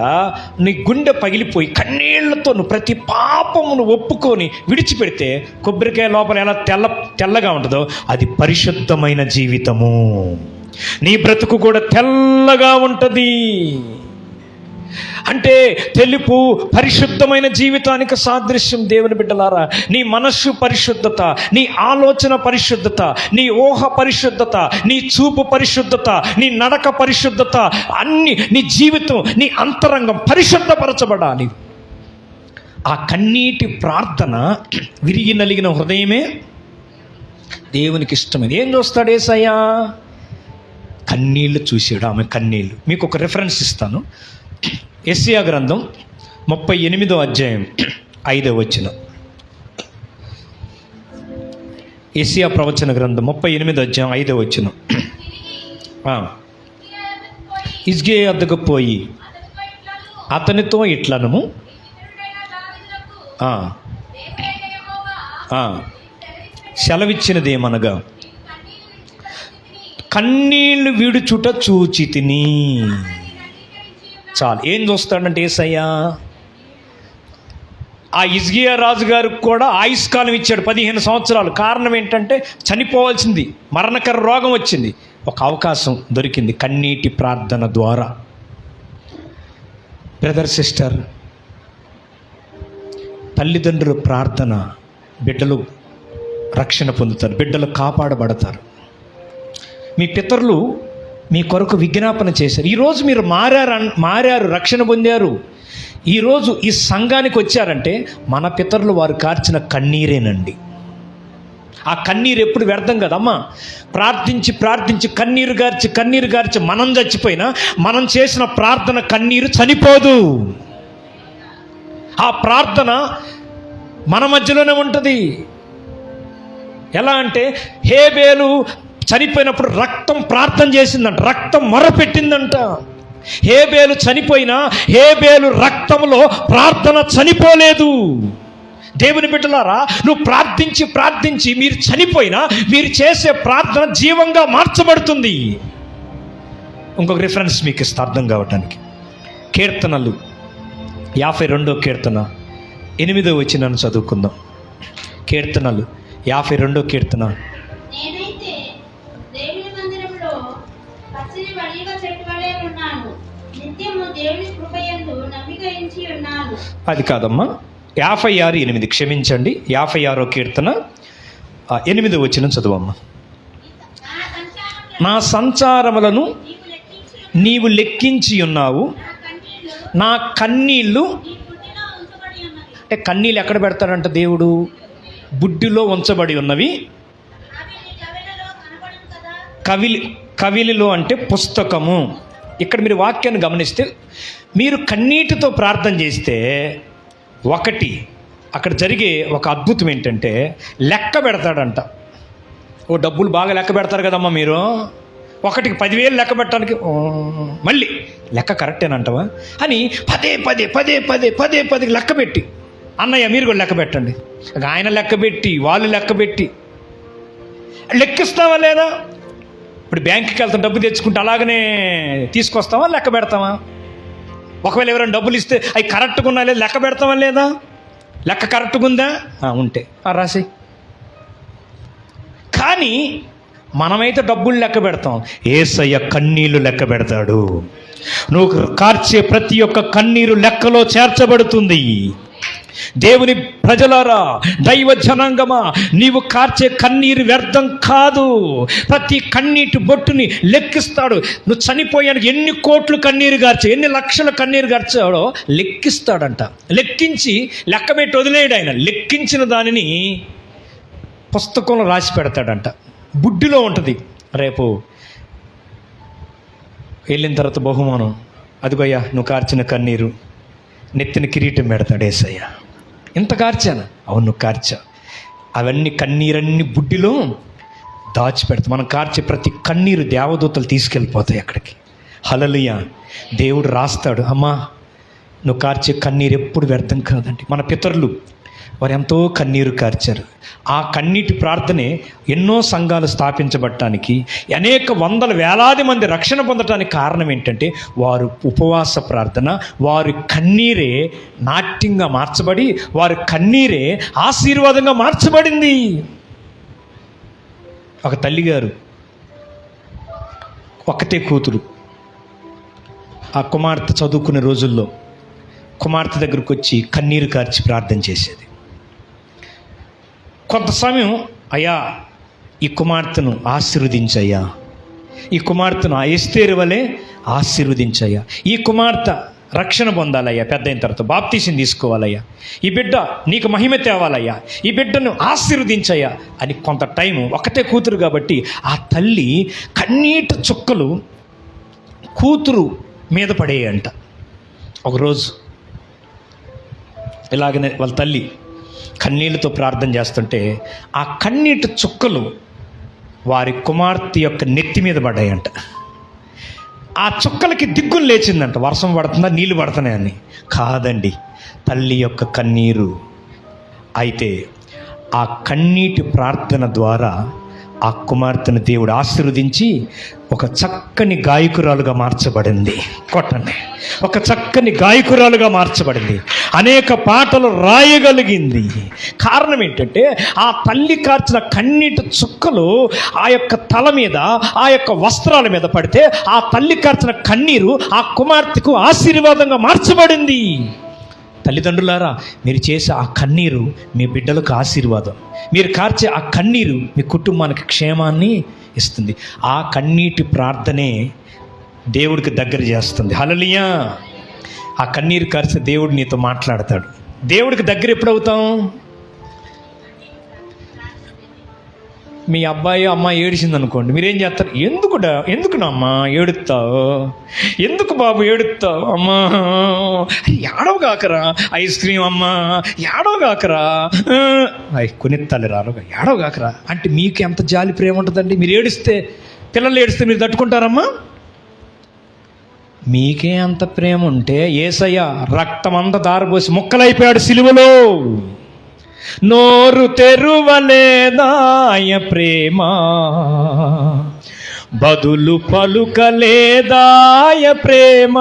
నీ గుండె పగిలిపోయి కన్నీళ్లతో నువ్వు ప్రతి పాపమును ఒప్పుకొని విడిచిపెడితే కొబ్బరికాయ లోపల ఎలా తెల్లగా ఉంటుందో అది పరిశుద్ధమైన జీవితము. నీ బ్రతుకు కూడా తెల్లగా ఉంటుంది. అంటే తెలుపు పరిశుద్ధమైన జీవితానికి సాదృశ్యం. దేవుని బిడ్డలారా, నీ మనస్సు పరిశుద్ధత, నీ ఆలోచన పరిశుద్ధత, నీ ఊహ పరిశుద్ధత, నీ చూపు పరిశుద్ధత, నీ నడక పరిశుద్ధత, అన్ని నీ జీవితం, నీ అంతరంగం పరిశుద్ధపరచబడాలి. ఆ కన్నీటి ప్రార్థన, విరిగి నలిగిన హృదయమే దేవునికి ఇష్టమైంది. ఏం చూస్తాడు యేసయ్య? కన్నీళ్లు చూశాడు. ఆమె కన్నీళ్ళు. మీకు ఒక రెఫరెన్స్ ఇస్తాను. యెషయా గ్రంథం 38వ అధ్యాయం 5వ వచనం. యెషయా ప్రవచన గ్రంథం 38వ అధ్యాయం 5వ వచనం. హిజ్కియా వద్దకు పోయి అతనితో ఇట్లనము, సెలవిచ్చినదేమనగా, కన్నీళ్లు విడుచుట చూచితిని. చాలు. ఏం చూస్తాడంటే యేసయ్య, ఆ హిజ్కియా రాజు గారికి కూడా ఆయుష్కాలం ఇచ్చాడు, 15 సంవత్సరాలు. కారణం ఏంటంటే చనిపోవాల్సింది, మరణకర రోగం వచ్చింది. ఒక అవకాశం దొరికింది కన్నీటి ప్రార్థన ద్వారా. బ్రదర్, సిస్టర్, తల్లిదండ్రుల ప్రార్థన, బిడ్డలు రక్షణ పొందుతారు, బిడ్డలు కాపాడబడతారు. మీ పితరులు మీ కొరకు విజ్ఞాపన చేశారు. ఈరోజు మీరు మారారు, రక్షణ పొందారు. ఈరోజు ఈ సంఘానికి వచ్చారంటే మన పితరులు వారు కార్చిన కన్నీరేనండి. ఆ కన్నీరు ఎప్పుడు వ్యర్థం కదమ్మా. ప్రార్థించి ప్రార్థించి కన్నీరు గార్చి మనం చచ్చిపోయినా మనం చేసిన ప్రార్థన కన్నీరు చనిపోదు. ఆ ప్రార్థన మన మధ్యలోనే ఉంటుంది. ఎలా అంటే, హేబేలు చనిపోయినప్పుడు రక్తం ప్రార్థన చేసిందంట, రక్తం మొరపెట్టిందంట. హేబేలు చనిపోయినా హేబేలు రక్తంలో ప్రార్థన చనిపోలేదు. దేవుని బిడ్డలారా, నువ్వు ప్రార్థించి ప్రార్థించి మీరు చనిపోయినా మీరు చేసే ప్రార్థన జీవంగా మార్చబడుతుంది. ఇంకొక రిఫరెన్స్ మీకు ఇస్తా అర్థం కావటానికి. కీర్తనలు 52వ కీర్తన 8వ వచనాన్ని చదువుకుందాం. కీర్తనలు 52వ కీర్తన. అది కాదమ్మా, 56:8. క్షమించండి, 56వ కీర్తన 8వ వచనం చదువమ్మా. నా సంచారములను నీవు లెక్కించి ఉన్నావు, నా కన్నీళ్ళు. అంటే కన్నీళ్ళు ఎక్కడ పెడతాడంట దేవుడు? బుడ్డిలో ఉంచబడి ఉన్నవి. కవిలిలో అంటే పుస్తకము. ఇక్కడ మీరు వాక్యాన్ని గమనిస్తే, మీరు కన్నీటితో ప్రార్థన చేస్తే ఒకటి అక్కడ జరిగే ఒక అద్భుతం ఏంటంటే లెక్క పెడతాడంట. ఓ డబ్బులు బాగా లెక్క పెడతారు కదమ్మా మీరు, ఒకటికి 10,000 లెక్క పెట్టడానికి మళ్ళీ లెక్క కరెక్టేనంటవా అని పదే లెక్క పెట్టి, అన్నయ్య మీరు కూడా లెక్క పెట్టండి, ఆయన లెక్క పెట్టి వాళ్ళు లెక్క పెట్టి లెక్కిస్తావా లేదా? ఇప్పుడు బ్యాంకుకి వెళ్తాం, డబ్బు తెచ్చుకుంటే అలాగనే తీసుకొస్తావా, లెక్క పెడతావా? ఒకవేళ ఎవరైనా డబ్బులు ఇస్తే అవి కరెక్ట్గా ఉన్నా లేదా లెక్క పెడతావా లేదా? లెక్క కరెక్ట్గా ఉందా? ఉంటే రాసి. కానీ మనమైతే డబ్బులు లెక్క పెడతాం, యేసయ్య కన్నీళ్లు లెక్క పెడతాడు. నువ్వు కార్చే ప్రతి ఒక్క కన్నీరు లెక్కలో చేర్చబడుతుంది. దేవుని ప్రజలారా, దైవ జనాంగమా, నీవు కార్చే కన్నీరు వ్యర్థం కాదు. ప్రతి కన్నీటి బొట్టుని లెక్కిస్తాడు. నువ్వు చనిపోయానికి ఎన్ని కోట్లు కన్నీరు గార్చావు, ఎన్ని లక్షల కన్నీరు గార్చాడో లెక్కిస్తాడంట. లెక్కించి లెక్క పెట్టి వదిలేయడు ఆయన. లెక్కించిన దానిని పుస్తకంలో రాసి పెడతాడంట. బుడ్డిలో ఉంటుంది. రేపు వెళ్ళిన తర్వాత బహుమానం, అదిగోయ్యా నువ్వు కార్చిన కన్నీరు, నెత్తిన కిరీటం పెడతాడు యేసయ్య. ఇంత కార్చాను, అవును నువ్వు కార్చా. అవన్నీ కన్నీరన్నీ బుడ్డిలో దాచిపెడతాం. మనం కార్చే ప్రతి కన్నీరు దేవదూతలు తీసుకెళ్ళిపోతాయి అక్కడికి. హల్లెలూయా. దేవుడు రాస్తాడు, అమ్మా నువ్వు కార్చే కన్నీరు ఎప్పుడు వ్యర్థం కాదండి. మన పితరులు వారు ఎంతో కన్నీరు కార్చారు. ఆ కన్నీటి ప్రార్థనే ఎన్నో సంఘాలు స్థాపించబడటానికి, అనేక వందల వేలాది మంది రక్షణ పొందటానికి కారణం ఏంటంటే వారు ఉపవాస ప్రార్థన, వారి కన్నీరే నాట్యంగా మార్చబడి, వారి కన్నీరే ఆశీర్వాదంగా మార్చబడింది. ఒక తల్లిగారు ఒక్కతే కూతురు, ఆ కుమార్తె చదువుకునే రోజుల్లో కుమార్తె దగ్గరకు వచ్చి కన్నీరు కార్చి ప్రార్థన చేసేది. కొంత సమయం, అయ్యా ఈ కుమార్తెను ఆశీర్వదించయ్యా, ఈ కుమార్తెను ఆ ఎస్తేరు వలె ఆశీర్వదించయ్యా, ఈ కుమార్తె రక్షణ పొందాలయ్యా, పెద్ద అయిన తర్వాత బాప్తీసం తీసుకోవాలయ్యా, ఈ బిడ్డ నీకు మహిమ తేవాలయ్యా, ఈ బిడ్డను ఆశీర్వదించయ్యా అని కొంత టైం, ఒకటే కూతురు కాబట్టి ఆ తల్లి కన్నీటి చుక్కలు కూతురు మీద పడేయంట. ఒకరోజు ఇలాగనే వాళ్ళ తల్లి కన్నీళ్ళతో ప్రార్థన చేస్తుంటే ఆ కన్నీటి చుక్కలు వారి కుమార్తె యొక్క నెత్తి మీద పడ్డాయంట. ఆ చుక్కలకి దిగ్గులు లేచిందంట. వర్షం పడుతుందా, నీళ్ళు పడుతున్నాయని కాదండి, తల్లి యొక్క కన్నీరు. అయితే ఆ కన్నీటి ప్రార్థన ద్వారా ఆ కుమార్తెను దేవుడు ఆశీర్వదించి ఒక చక్కని గాయకురాలుగా మార్చబడింది. కొట్టండి. ఒక చక్కని గాయకురాలుగా మార్చబడింది. అనేక పాటలు రాయగలిగింది. కారణం ఏంటంటే ఆ తల్లి కార్చిన కన్నీటి చుక్కలు ఆ యొక్క తల మీద, ఆ యొక్క వస్త్రాల మీద పడితే ఆ తల్లి కార్చిన కన్నీరు ఆ కుమార్తెకు ఆశీర్వాదంగా మార్చబడింది. తల్లిదండ్రులారా, మీరు చేసే ఆ కన్నీరు మీ బిడ్డలకు ఆశీర్వాదం. మీరు కార్చే ఆ కన్నీరు మీ కుటుంబానికి క్షేమాన్ని ఇస్తుంది. ఆ కన్నీటి ప్రార్థనే దేవుడికి దగ్గర చేస్తుంది. హల్లెలూయా. ఆ కన్నీరు కార్చే దేవుడు నీతో మాట్లాడతాడు. దేవుడికి దగ్గర ఎప్పుడు అవుతాం? మీ అబ్బాయి అమ్మాయి ఏడిచింది అనుకోండి, మీరేం చేస్తారు? ఎందుకునా అమ్మా ఏడుస్తావు? ఎందుకు బాబు ఏడుస్తావు? అమ్మా ఏడవగాకరా, ఐస్ క్రీమ్ అమ్మా ఏడవగాకరా, కొనిత్తాలి రాలుగా ఏడవగాకరా అంటే మీకు ఎంత జాలి ప్రేమ ఉంటుందండి. మీరు ఏడిస్తే, పిల్లలు ఏడిస్తే మీరు తట్టుకుంటారమ్మా? మీకే అంత ప్రేమ ఉంటే యేసయ్య రక్తం అంతా దారపోసి ముక్కలైపోయాడు సిలువలో. నోరు తెరువలేదాయ ప్రేమ, బదులు పలుకలేదాయ ప్రేమ.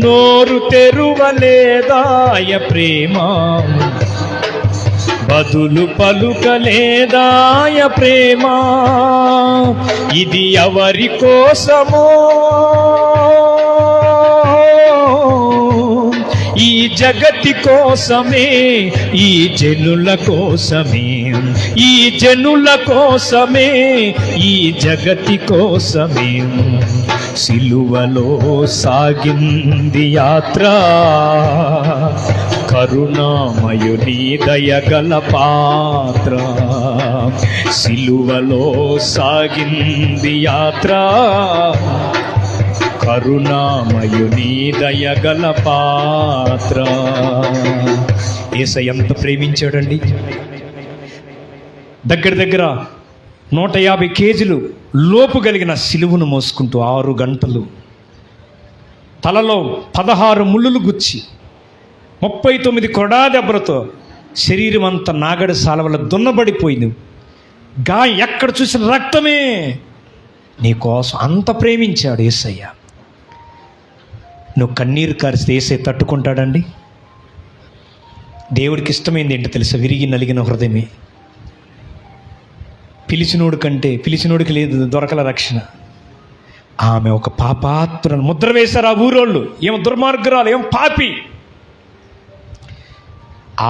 నోరు తెరువలేదాయ ప్రేమ, బదులు పలుకలేదాయ ప్రేమ. ఇది ఎవరి కోసమో, ఈ జగతి కోసమే, ఈ జనుల కోసమే, ఈ జనుల కోసమే, ఈ జగతి కోసమే. సిలువలో సాగింది యాత్ర, కరుణామయుని దయగల పాత్ర. సిలువలో సాగింది యాత్ర, కరుణామయుని దయగల పాత్ర. యేసయ్య ఎంత ప్రేమించాడండి. దగ్గర దగ్గర 150 కేజీలు లోపు కలిగిన సిలువను మోసుకుంటూ 6 గంటలు, తలలో 16 ముళ్ళులు గుచ్చి 39 కొడా దెబ్బలతో శరీరం అంతా నాగడి సాలవల దున్నబడిపోయింది. ఎక్కడ చూసిన రక్తమే. నీ కోసం అంత ప్రేమించాడు యేసయ్య. నువ్వు కన్నీరు కారిస్తే యేసయ్య తట్టుకుంటాడండి? దేవుడికి ఇష్టమైంది ఏంటో తెలుసా? విరిగి నలిగిన హృదయమే. పిలిచినోడికి లేదు, దొరకల రక్షణ. ఆమె ఒక పాపాత్మను ముద్ర వేశారు ఆ ఊరోళ్ళు. ఏమో దుర్మార్గురాలు, ఏం పాపి.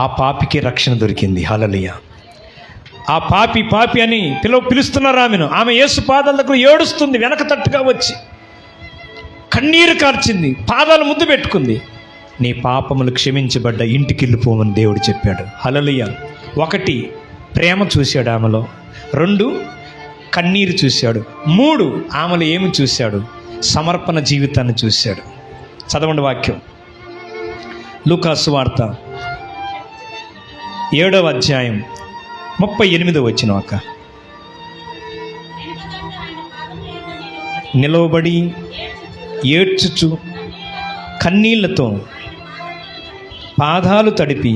ఆ పాపికి రక్షణ దొరికింది. హల్లెలూయా. ఆ పాపి అని పిలుస్తున్నారు ఆమెను. ఆమె యేసు పాదాల దగ్గర ఏడుస్తుంది, వెనక తట్టుగా వచ్చి కన్నీరు కార్చింది, పాదాలు ముద్దు పెట్టుకుంది. నీ పాపములు క్షమించబడ్డ, ఇంటికి వెళ్ళిపోమని దేవుడు చెప్పాడు. హల్లెలూయా. 1 ప్రేమ చూశాడు ఆమెలో, 2 కన్నీరు చూశాడు, 3 ఆమెలో ఏమి చూశాడు? సమర్పణ జీవితాన్ని చూశాడు. చదవండి వాక్యం. లూకా సువార్త 7వ అధ్యాయం 38వ వచనం. అక్క నిలవబడి ఏడ్చుచు కన్నీళ్లతో పాదాలు తడిపి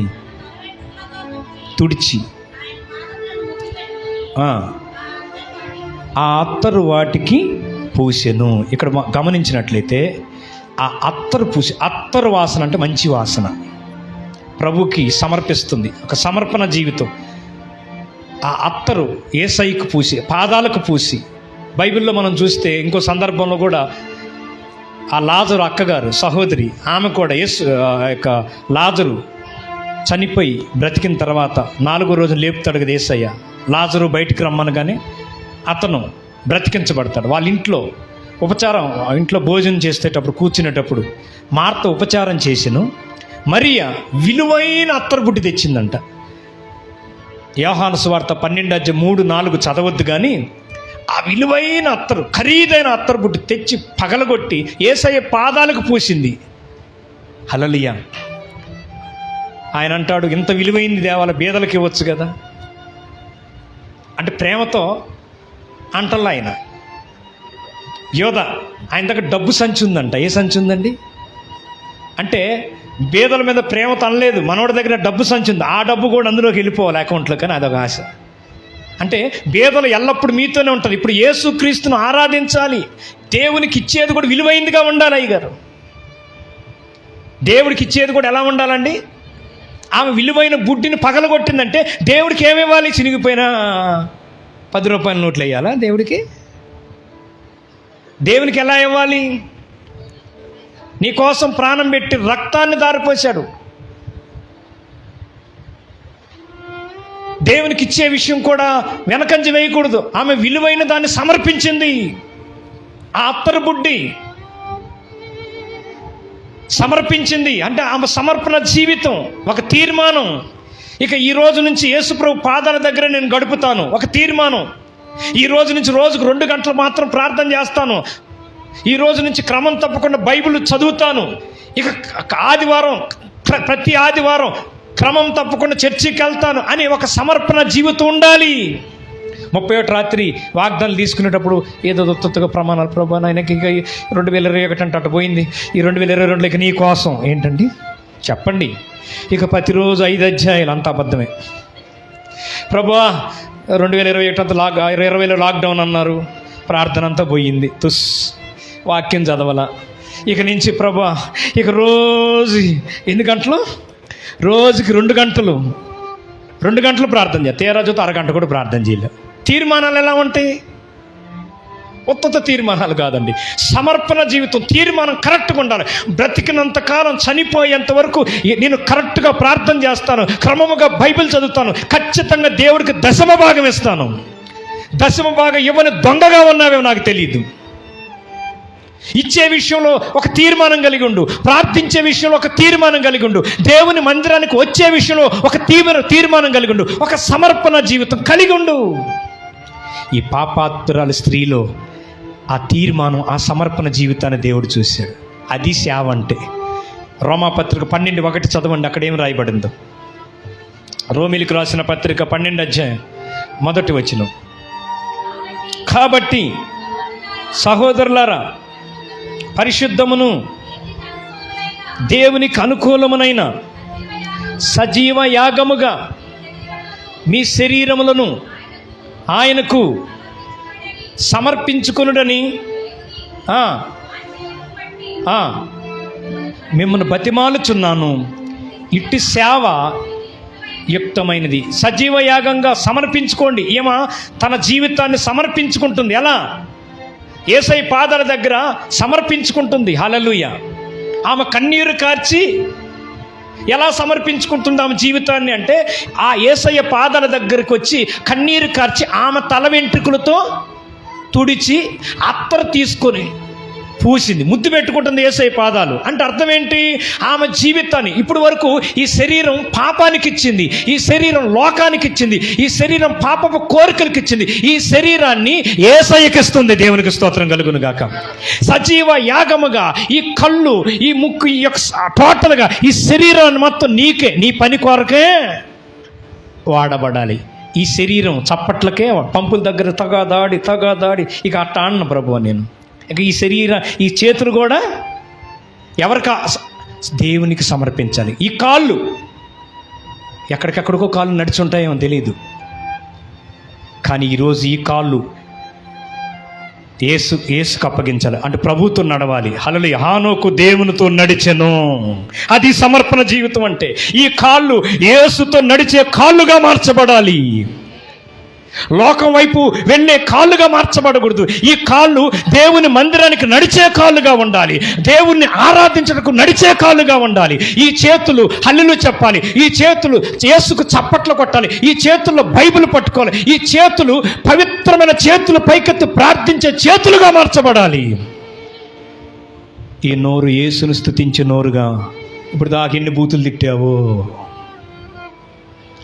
తుడిచి ఆ అత్తరు వాటికి పూసెను. ఇక్కడ గమనించినట్లయితే ఆ అత్తరు వాసన అంటే మంచి వాసన, ప్రభుకి సమర్పిస్తుంది. ఒక సమర్పణ జీవితం. ఆ అత్తరు యేసయ్యకు పూసి, పాదాలకు పూసి. బైబిల్లో మనం చూస్తే ఇంకో సందర్భంలో కూడా ఆ లాజరు అక్కగారు, సహోదరి, ఆమె కూడా యొక్క లాజరు చనిపోయి బ్రతికిన తర్వాత 4వ రోజు లేపుతాడు కదా యేసయ్య. లాజరు బయటికి రమ్మనగానే అతను బ్రతికించబడతాడు. వాళ్ళ ఇంట్లో భోజనం చేసేటప్పుడు కూర్చునేటప్పుడు మార్త ఉపచారం చేసిను, మరియా విలువైన అత్తరుబుట్టి తెచ్చిందంట. యోహాను సువార్త 12:3-4 చదవద్దు కానీ ఆ విలువైన ఖరీదైన అత్తరుబుట్టి తెచ్చి పగలగొట్టి యేసయ్య పాదాలకు పూసింది. హల్లెలూయా. ఆయన అంటాడు, ఇంత విలువైంది దేవాల బీదలకు ఇవ్వచ్చు కదా అంటే ప్రేమతో అంటల్లా. ఆయన యోధ, ఆయన దగ్గర డబ్బు సంచి ఉందంట. ఏ సంచి ఉందండి అంటే బీదల మీద ప్రేమతో అనలేదు. మనోడి దగ్గర డబ్బు సంచి ఉంది, ఆ డబ్బు కూడా అందులోకి వెళ్ళిపోవాలి అకౌంట్లో. కానీ అదొక ఆశ. అంటే బీదలు ఎల్లప్పుడు మీతోనే ఉంటుంది. ఇప్పుడు యేసుక్రీస్తును ఆరాధించాలి, దేవునికి ఇచ్చేది కూడా విలువైందిగా ఉండాలి. అయ్యగారు, దేవుడికి ఇచ్చేది కూడా ఎలా ఉండాలండి? ఆమె విలువైన బుడ్డిని పగలగొట్టిందంటే దేవుడికి ఏమివ్వాలి? చినిగిపోయిన 10 రూపాయల నోట్లు వేయాలా దేవుడికి? దేవునికి ఎలా ఇవ్వాలి? నీ కోసం ప్రాణం పెట్టి రక్తాన్ని దారిపోశాడు. దేవునికి ఇచ్చే విషయం కూడా వెనకంజ వేయకూడదు. ఆమె విలువైన దాన్ని సమర్పించింది. ఆ అత్తరు బుడ్డి సమర్పించింది అంటే ఆమె సమర్పణ జీవితం, ఒక తీర్మానం. ఇక ఈ రోజు నుంచి యేసుప్రభు పాదాల దగ్గర నేను గడుపుతాను, ఒక తీర్మానం. ఈ రోజు నుంచి రోజుకు 2 గంటలు మాత్రం ప్రార్థన చేస్తాను. ఈ రోజు నుంచి క్రమం తప్పకుండా బైబిల్ చదువుతాను. ఇక ప్రతి ఆదివారం క్రమం తప్పకుండా చర్చికి వెళ్తాను అని ఒక సమర్పణ జీవితం ఉండాలి. 31 రాత్రి వాగ్దానాలు తీసుకునేటప్పుడు ఏదో దొత్తుగా ప్రమాణాలు, ప్రభా ఆయనకి ఇక 2021 అంటే అటు పోయింది, ఈ 2022 నీ కోసం ఏంటండి చెప్పండి. ఇక ప్రతిరోజు 5 అధ్యాయాలు అంత అబద్ధమే. ప్రభా 2021 అంతా 2020లో లాక్డౌన్ అన్నారు, ప్రార్థన అంతా పోయింది, వాక్యం చదవాల. ఇక నుంచి ప్రభా ఇక రోజు ఎన్ని గంటలు? రోజుకి 2 గంటలు ప్రార్థన చేయాలి. తేరా జొత్త అరగంట కూడా ప్రార్థన చేయలేదు. తీర్మానాలు ఎలా ఉంటాయి? ఉత్తత తీర్మానాలు కాదండి, సమర్పణ జీవితం. తీర్మానం కరెక్ట్గా ఉండాలి. బ్రతికినంత కాలం, చనిపోయేంత వరకు నేను కరెక్ట్గా ప్రార్థన చేస్తాను, క్రమముగా బైబిల్ చదువుతాను, ఖచ్చితంగా దేవుడికి 10వ భాగం ఇస్తాను. 10వ భాగం ఇవ్వని దొంగగా ఉన్నావేమో నాకు తెలియదు. ఇచ్చే విషయంలో ఒక తీర్మానం కలిగి ఉండు, ప్రార్థించే విషయంలో ఒక తీర్మానం కలిగి ఉండు, దేవుని మందిరానికి వచ్చే విషయంలో ఒక తీర్మానం కలిగి ఉండు, ఒక సమర్పణ జీవితం కలిగి ఉండు. ఈ పాపాత్తురాలు స్త్రీలో ఆ తీర్మానం, ఆ సమర్పణ జీవితాన్ని దేవుడు చూశాడు. అది సేవ అంటే. రోమాపత్రిక 12:1 చదవండి, అక్కడ ఏం రాయబడిందో. రోమిలికి రాసిన పత్రిక 12 అధ్యాయం 1 వచనం. కాబట్టి సహోదరులారా, పరిశుద్ధమును దేవునికి అనుకూలమునైన సజీవ యాగముగా మీ శరీరములను ఆయనకు సమర్పించుకొనుడని మిమ్మల్ని బతిమాలుచున్నాను. ఇట్టి సేవ యుక్తమైనది. సజీవ యాగంగా సమర్పించుకోండి. తన జీవితాన్ని సమర్పించుకుంటుంది. ఎలా? యేసయ్య పాదాల దగ్గర సమర్పించుకుంటుంది. హల్లెలూయా. ఆమె కన్నీరు కార్చి ఎలా సమర్పించుకుంటుంది ఆమె జీవితాన్ని అంటే, ఆ యేసయ్య పాదాల దగ్గరికి వచ్చి కన్నీరు కార్చి ఆమె తల వెంట్రుకలతో తుడిచి అత్తరు తీసుకొని పూసింది, ముద్దు పెట్టుకుంటుంది యేసయ్య పాదాలు. అంటే అర్థం ఏంటి? ఆమె జీవితాన్ని, ఇప్పుడు వరకు ఈ శరీరం పాపానికి ఇచ్చింది, ఈ శరీరం లోకానికి ఇచ్చింది, ఈ శరీరం పాపపు కోరికలకు ఇచ్చింది, ఈ శరీరాన్ని యేసయ్యకి ఇస్తుంది. దేవునికి స్తోత్రం కలుగును గాక. సజీవ యాగముగా ఈ కళ్ళు, ఈ ముక్కు, ఈ యొక్క టోటల్గా ఈ శరీరాన్ని మొత్తం నీకే, నీ పని కొరకే వాడబడాలి. ఈ శరీరం చప్పట్లకే, పంపుల దగ్గర తగాదాడి ఇక అట్ట అన్న ప్రభు నేను. ఇక ఈ చేతులు కూడా ఎవరికి? దేవునికి సమర్పించాలి. ఈ కాళ్ళు ఎక్కడికెక్కడికో కాళ్ళు నడిచి ఉంటాయేమో తెలియదు, కానీ ఈరోజు ఈ కాళ్ళు యేసుకు అప్పగించాలి. అంటే ప్రభుతో నడవాలి. హల్లెలూయా. హానోకు దేవునితో నడిచెను. అది సమర్పణ జీవితం అంటే. ఈ కాళ్ళు యేసుతో నడిచే కాళ్ళుగా మార్చబడాలి. లోకం వైపు వెళ్ళే కాళ్ళుగా మార్చబడకూడదు. ఈ కాళ్ళు దేవుని మందిరానికి నడిచే కాళ్ళుగా ఉండాలి. దేవుణ్ణి ఆరాధించడానికి నడిచే కాళ్ళుగా ఉండాలి. ఈ చేతులు హల్లెలూయా చెప్పాలి. ఈ చేతులు యేసుకు చప్పట్లు కొట్టాలి. ఈ చేతుల్లో బైబిల్ పట్టుకోవాలి. ఈ చేతులు పవిత్రమైన చేతులు పైకెత్తి ప్రార్థించే చేతులుగా మార్చబడాలి. ఈ నోరు యేసును స్తుతించే నోరుగా. ఇప్పుడు దాకా ఎన్ని బూతులు తిట్టావో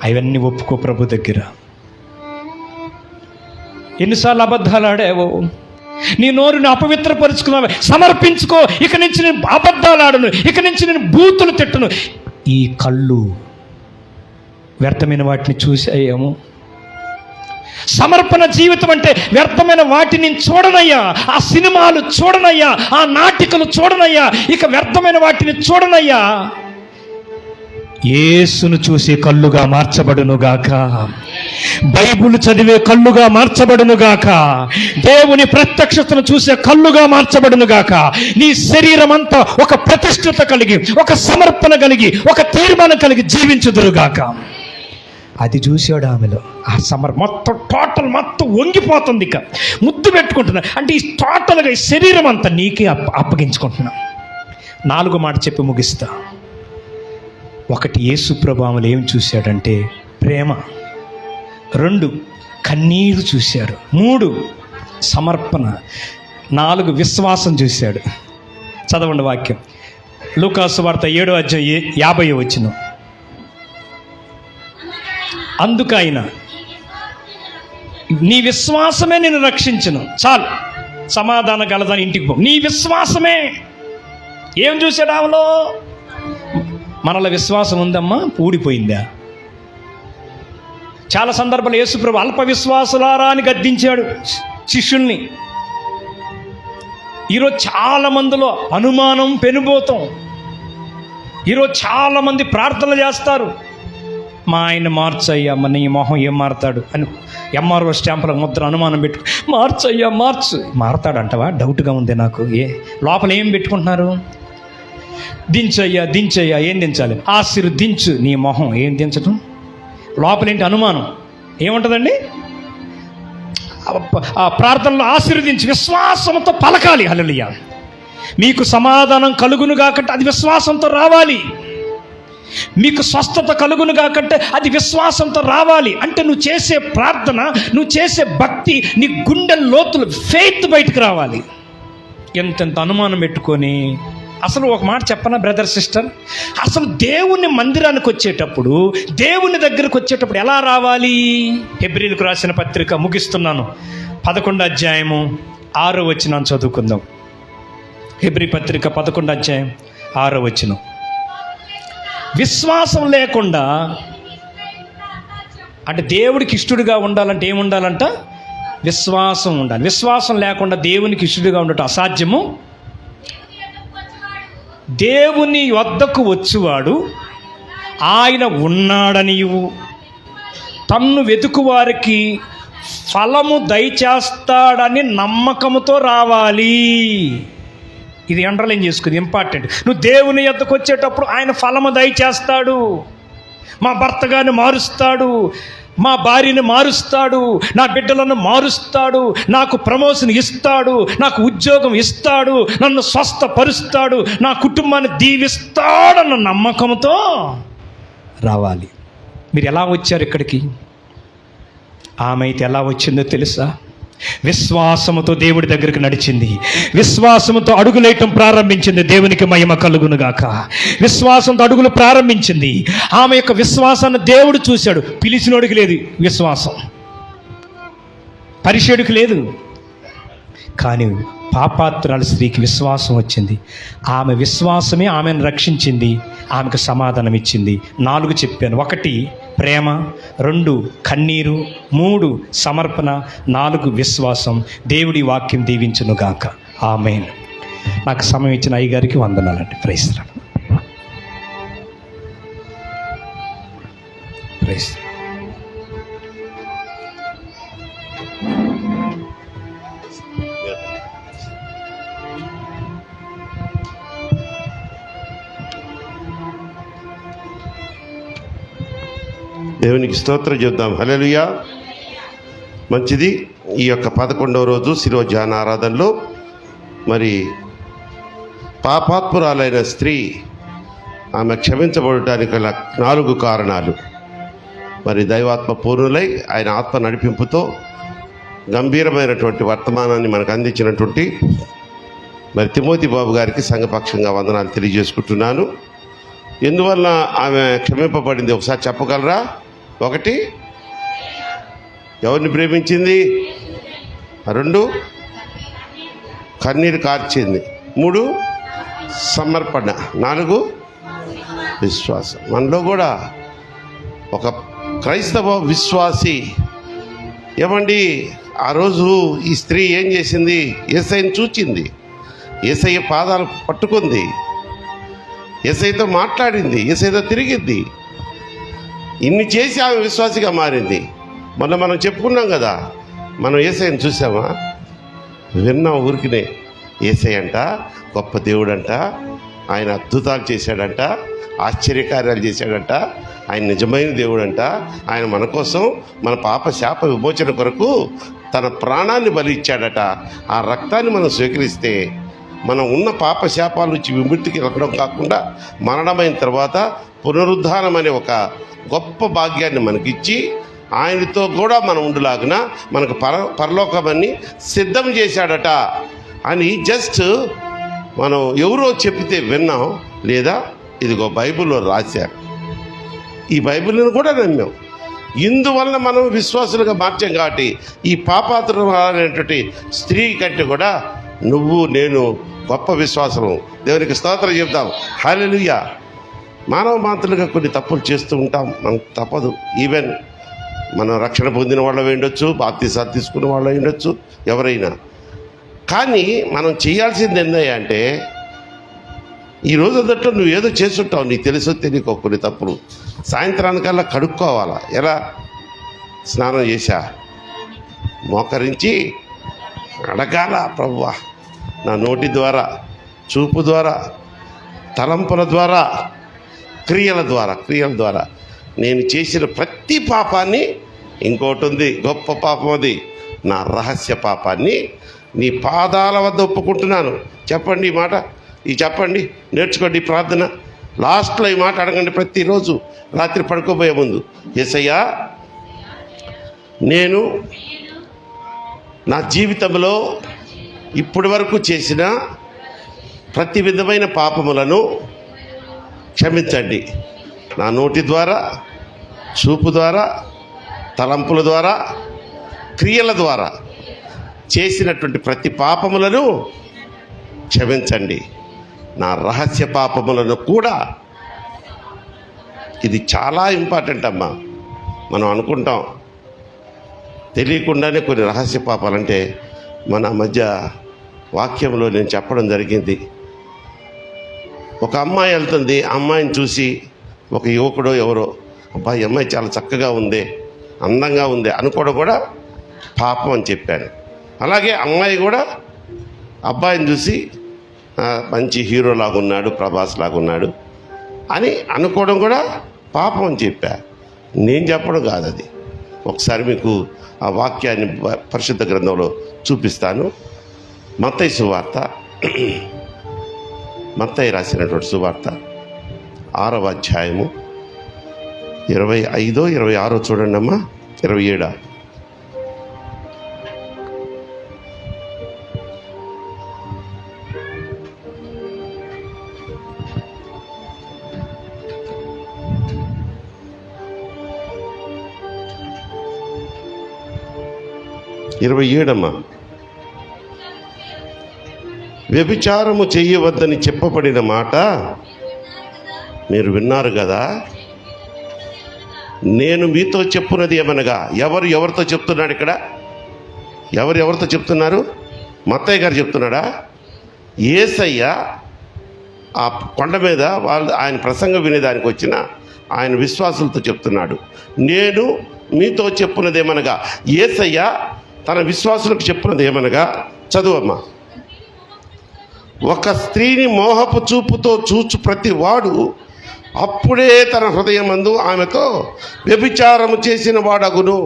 అవన్నీ ఒప్పుకో ప్రభు దగ్గర. ఎన్నిసార్లు అబద్ధాలు ఆడావో, నీ నోరుని అపవిత్రపరుచుకున్నావు. సమర్పించుకో. ఇక నుంచి నేను అబద్ధాలు ఆడను, ఇక నుంచి నేను బూతులు తిట్టను. ఈ కళ్ళు వ్యర్థమైన వాటిని చూసాయేమో. సమర్పణ జీవితం అంటే వ్యర్థమైన వాటిని చూడనయ్యా, ఆ సినిమాలు చూడనయ్యా, ఆ నాటికలు చూడనయ్యా, ఇక వ్యర్థమైన వాటిని చూడనయ్యా. యేసును చూసే కళ్ళుగా మార్చబడునుగాక. బైబిల్ చదివే కళ్ళుగా మార్చబడునుగాక. దేవుని ప్రత్యక్షతను చూసే కళ్ళుగా మార్చబడునుగాక. నీ శరీరం అంతా ఒక ప్రతిష్ఠత కలిగి, ఒక సమర్పణ కలిగి, ఒక తీర్మానం కలిగి జీవించుదురుగాక. అది చూశాడు ఆమెలో. ఆ మొత్తం మొత్తం వంగిపోతుంది. ఇక ముద్దు పెట్టుకుంటున్నా అంటే ఈ టోటల్గా ఈ శరీరం అంతా నీకే అప్పగించుకుంటున్నా. 4 మాట చెప్పి ముగిస్తా. 1 యేసు ప్రభావం ఏం చూశాడంటే ప్రేమ. 2 కన్నీరు చూశాడు. 3 సమర్పణ. 4 విశ్వాసం చూశాడు. చదవండి వాక్యం. లూకాసు వార్త 7వ అధ్యాయం 50వ వచనం. అందుకైన నీ విశ్వాసమే నిన్ను రక్షించును. చాలు, సమాధానం కలదని ఇంటికి పో. నీ విశ్వాసమే. ఏం చూశాడు ఆమెలో? మనలో విశ్వాసం ఉందమ్మా, ఊడిపోయిందా? చాలా సందర్భాలు యేసుప్రభు అల్ప విశ్వాసులారా అని గద్దించాడు శిష్యుల్ని. ఈరోజు చాలా మందిలో అనుమానం, పెనుబోతం. ఈరోజు చాలామంది ప్రార్థనలు చేస్తారు, మా ఆయన మార్చయ్యా, మన నీ మొహం ఏం మారుతాడు అని ఎంఆర్ఓ స్టాంపులకు ముద్ర అనుమానం పెట్టుకు మార్చయ్యా మారతాడంటవా? డౌట్గా ఉంది నాకు. లోపల ఏం పెట్టుకుంటున్నారు? దించయ్యా. ఏం దించాలి? ఆశీర్వదించు. నీ మొహం ఏం దించటం? లోపలేంటి? అనుమానం. ఏముంటుందండి? ఆ ప్రార్థనలో ఆశీర్వదించి విశ్వాసంతో పలకాలి. హల్లెలూయా. మీకు సమాధానం కలుగును కాకంటే అది విశ్వాసంతో రావాలి. మీకు స్వస్థత కలుగును కాకంటే అది విశ్వాసంతో రావాలి. అంటే నువ్వు చేసే ప్రార్థన, నువ్వు చేసే భక్తి నీ గుండె లోతులు ఫెయిత్ బయటకు రావాలి. ఎంతెంత అనుమానం పెట్టుకొని, అసలు ఒక మాట చెప్పనా బ్రదర్ సిస్టర్, అసలు దేవుని మందిరానికి వచ్చేటప్పుడు, దేవుని దగ్గరకు వచ్చేటప్పుడు ఎలా రావాలి? హెబ్రీలకు రాసిన పత్రిక ముగిస్తున్నాను, 11వ అధ్యాయము 6వ వచనం చదువుకుందాం. హెబ్రీ పత్రిక 11వ అధ్యాయం 6వ వచనం. విశ్వాసం లేకుండా, అంటే దేవుడికి ఇష్టడుగా ఉండాలంటే ఏముండాలంట? విశ్వాసం ఉండాలి. విశ్వాసం లేకుండా దేవునికి ఇష్టడుగా ఉండటం అసాధ్యము. దేవుని వద్దకు వచ్చువాడు ఆయన ఉన్నాడనియు, తన్ను వెతుకు వారికి ఫలము దయచేస్తాడని నమ్మకముతో రావాలి. ఇది అండర్లైన్ చేసుకుంది, ఇంపార్టెంట్. నువ్వు దేవుని యొద్దకు వచ్చేటప్పుడు ఆయన ఫలము దయచేస్తాడు. మా భర్త గారిని మారుస్తాడు, మా భార్యని మారుస్తాడు, నా బిడ్డలను మారుస్తాడు, నాకు ప్రమోషన్ ఇస్తాడు, నాకు ఉద్యోగం ఇస్తాడు, నన్ను స్వస్థపరుస్తాడు, నా కుటుంబాన్ని దీవిస్తాడన్న నమ్మకంతో రావాలి. మీరు ఎలా వచ్చారు ఇక్కడికి? ఆమె అయితే ఎలా వచ్చిందో తెలుసా? విశ్వాసముతో దేవుడి దగ్గరికి నడిచింది, విశ్వాసముతో అడుగులేయటం ప్రారంభించింది. దేవునికి మహిమ కలుగునుగాక. విశ్వాసంతో అడుగులు ప్రారంభించింది. ఆమె యొక్క విశ్వాసాన్ని దేవుడు చూశాడు. పిలిచినోడికి లేదు విశ్వాసం, పరిచయుడికి లేదు, కానీ పాపాత్రురాలు స్త్రీకి విశ్వాసం వచ్చింది. ఆమె విశ్వాసమే ఆమెను రక్షించింది, ఆమెకు సమాధానం ఇచ్చింది. 4 చెప్పాను. 1 ప్రేమ, 2 కన్నీరు, 3 సమర్పణ, 4 విశ్వాసం. దేవుడి వాక్యం దీవించునుగాక. ఆమేన్. నాకు సమయం ఇచ్చిన అయ్యగారికి వందనాలండి. Praise the lord. Praise the lord. దేవునికి స్తోత్రం చెప్దాం. హల్లెలూయా. మంచిది. ఈ యొక్క 11వ రోజు శిలువ ధ్యాన ఆరాధనలో మరి పాపాత్మురాలైన స్త్రీ ఆమె క్షమించబడటానికి గల 4 కారణాలు. మరి దైవాత్మ పూర్ణులై ఆయన ఆత్మ నడిపింపుతో గంభీరమైనటువంటి వర్తమానాన్ని మనకు అందించినటువంటి మరి తిమోతి బాబు గారికి సంఘపక్షంగా వందనాలు తెలియజేసుకుంటున్నాను. ఎందువల్ల ఆమె క్షమింపబడింది ఒకసారి చెప్పగలరా? 1 ఎవరిని ప్రేమించింది, 2 కన్నీరు కార్చింది, 3 సమర్పణ, 4 విశ్వాసం. మనలో కూడా ఒక క్రైస్తవ విశ్వాసి ఏమండి, ఆ రోజు ఈ స్త్రీ ఏం చేసింది? యేసయ్యను చూచింది, యేసయ్య పాదాలు పట్టుకుంది, యేసయ్యతో మాట్లాడింది, యేసయ్యతో తిరిగింది. ఇన్ని చేసి ఆమె విశ్వాసిగా మారింది. మొన్న మనం చెప్పుకున్నాం కదా, మనం యేసయ్యను చూసామా? విన్నాం ఊరికినే. యేసయ్య అంట గొప్ప దేవుడంట, ఆయన అద్భుతాలు చేశాడంట, ఆశ్చర్యకార్యాలు చేశాడంట, ఆయన నిజమైన దేవుడంట, ఆయన మన కోసం మన పాప శాప విమోచన కొరకు తన ప్రాణాన్ని బలి ఇచ్చాడట. ఆ రక్తాన్ని మనం స్వీకరిస్తే మనం ఉన్న పాప శాపాల నుంచి విముక్తికి వెళ్ళడం కాకుండా మరణమైన తర్వాత పునరుద్ధానం అనే ఒక గొప్ప భాగ్యాన్ని మనకిచ్చి ఆయనతో కూడా మనం ఉండులాగిన మనకు పరలోకమని సిద్ధం చేశాడట అని జస్ట్ మనం ఎవరో చెప్తే విన్నాం, లేదా ఇదిగో బైబిల్లో రాశారు. ఈ బైబిల్ని కూడా నమ్మాం. ఇందువల్ల మనం విశ్వాసులుగా మార్చాం. కాబట్టి ఈ పాపాత్రులైనటువంటి స్త్రీ కంటే కూడా నువ్వు నేను గొప్ప విశ్వాసము. దేవునికి స్తోత్రం చెప్తాం. హల్లెలూయా. మానవ మాత్రులుగా కొన్ని తప్పులు చేస్తూ ఉంటాం, మనకు తప్పదు. ఈవెన్ మనం రక్షణ పొందిన వాళ్ళు ఉండొచ్చు, బాప్తిసాలు తీసుకున్న వాళ్ళు ఉండొచ్చు, ఎవరైనా. కానీ మనం చేయాల్సింది ఏంటంటే, ఈ రోజు అంతట్లో నువ్వు ఏదో చేస్తుంటావు, నీకు తెలుసో తెలియకో కొన్ని తప్పులు. సాయంత్రానికల్లా కడుక్కోవాలా. ఎలా? స్నానం చేశా, మోకరించి అడగాల, ప్రభువా నా నోటి ద్వారా, చూపు ద్వారా, తలంపుల ద్వారా, క్రియల ద్వారా నేను చేసిన ప్రతి పాపాన్ని, ఇంకోటి ఉంది గొప్ప పాపం, అది నా రహస్య పాపాన్ని నీ పాదాల వద్ద ఒప్పుకుంటున్నాను. చెప్పండి ఈ మాట, చెప్పండి, నేర్చుకోండి ఈ ప్రార్థన. లాస్ట్లో ఈ మాట అడగండి ప్రతిరోజు రాత్రి పడుకోబోయే ముందు. యేసయ్యా, నేను నా జీవితంలో ఇప్పటి వరకు చేసిన ప్రతి విధమైన పాపములను క్షమించండి. నా నోటి ద్వారా, చూపు ద్వారా, తలంపుల ద్వారా, క్రియల ద్వారా చేసినటువంటి ప్రతి పాపములను క్షమించండి. నా రహస్య పాపములను కూడా. ఇది చాలా ఇంపార్టెంట్ అమ్మా. మనం అనుకుంటాం తెలియకుండానే కొన్ని రహస్య పాపాలంటే మన మధ్య వాక్యంలో నేను చెప్పడం జరిగింది. ఒక అమ్మాయి వెళ్తుంది, అమ్మాయిని చూసి ఒక యువకుడో ఎవరో, అబ్బాయి అమ్మాయి చాలా చక్కగా ఉంది, అందంగా ఉంది అనుకోవడం కూడా పాపం అని చెప్పాను. అలాగే అమ్మాయి కూడా అబ్బాయిని చూసి మంచి హీరో లాగున్నాడు, ప్రభాస్ లాగున్నాడు అని అనుకోవడం కూడా పాపం అని చెప్పా. నేను చెప్పడం కాదు అది. ఒకసారి మీకు ఆ వాక్యాన్ని పరిశుద్ధ గ్రంథంలో చూపిస్తాను. మత్తయి సువార్త, మత్తయి రాసినటువంటి సువార్త 6వ అధ్యాయము 25, 26 చూడండి అమ్మా. 27 27 వ్యభిచారము చెయ్యవద్దని చెప్పబడిన మాట మీరు విన్నారు కదా. నేను మీతో చెప్పున్నది ఏమనగా. ఎవరితో చెప్తున్నాడు ఇక్కడ? ఎవరితో చెప్తున్నారు? మత్తయ్య గారు చెప్తున్నాడా? యేసయ్య ఆ కొండ మీద ఆయన ప్రసంగం వినేదానికి వచ్చిన ఆయన విశ్వాసులతో చెప్తున్నాడు. నేను మీతో చెప్పున్నది ఏమనగా. యేసయ్య తన విశ్వాసులకు చెప్పున్నది ఏమనగా, చదువమ్మా. ఒక స్త్రీని మోహపు చూపుతో చూచు ప్రతి వాడు అప్పుడే తన హృదయమందు ఆమెతో వ్యభిచారము చేసిన వాడగును.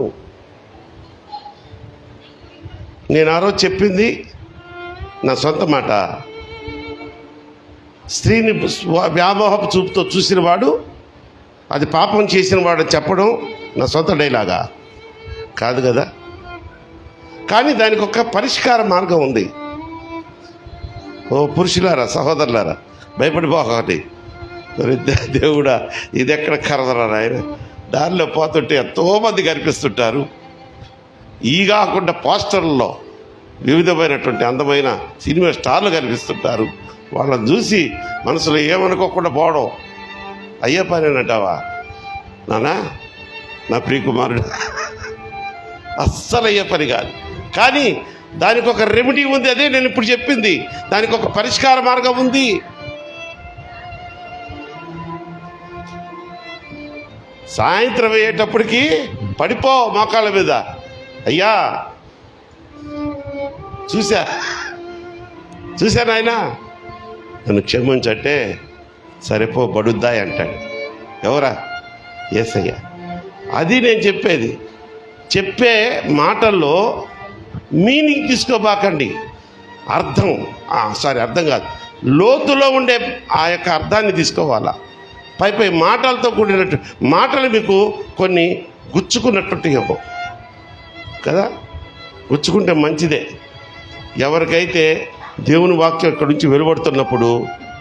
నేను ఆ రోజు చెప్పింది నా సొంత మాట. స్త్రీని వ్యామోహపు చూపుతో చూసిన వాడు అది పాపం చేసిన వాడు చెప్పడం నా సొంత డైలాగా కాదు కదా. కానీ దానికి ఒక పరిష్కార మార్గం ఉంది. ఓ పురుషులారా, సహోదరులారా, భయపడిపోకండి. మరి దేవుడా ఇది ఎక్కడ కరదరా ఆయన. దారిలో పోతుంటే ఎంతోమంది కనిపిస్తుంటారు. ఈ కాకుండా పోస్టర్లలో వివిధమైనటువంటి అందమైన సినిమా స్టార్లు కనిపిస్తుంటారు. వాళ్ళని చూసి మనసులో ఏమనుకోకుండా పోవడం అయ్యే పనేనంటావా నానా? నా ప్రియకుమారుడు, అస్సలు అయ్యే పని కాదు. కానీ దానికి ఒక రెమెడీ ఉంది. అదే నేను ఇప్పుడు చెప్పింది. దానికి ఒక పరిష్కార మార్గం ఉంది. సాయంత్రం అయ్యేటప్పటికి పడిపో మోకాళ్ళ మీద, అయ్యా చూశాను ఆయన నన్ను క్షమించంటే, సరిపో బడుద్దాయి అంటాడు. ఎవరా? యేసయ్య. అది నేను చెప్పేది. చెప్పే మాటల్లో మీనింగ్ తీసుకోబాకండి. అర్థం కాదు, లోతులో ఉండే ఆ యొక్క అర్థాన్ని తీసుకోవాలా. పై మాటలతో కూడినట్టు మాటలు మీకు కొన్ని గుచ్చుకున్నట్టు ఇవ్వవు కదా. గుచ్చుకుంటే మంచిదే. ఎవరికైతే దేవుని వాక్యం ఇక్కడి నుంచి వెలువడుతున్నప్పుడు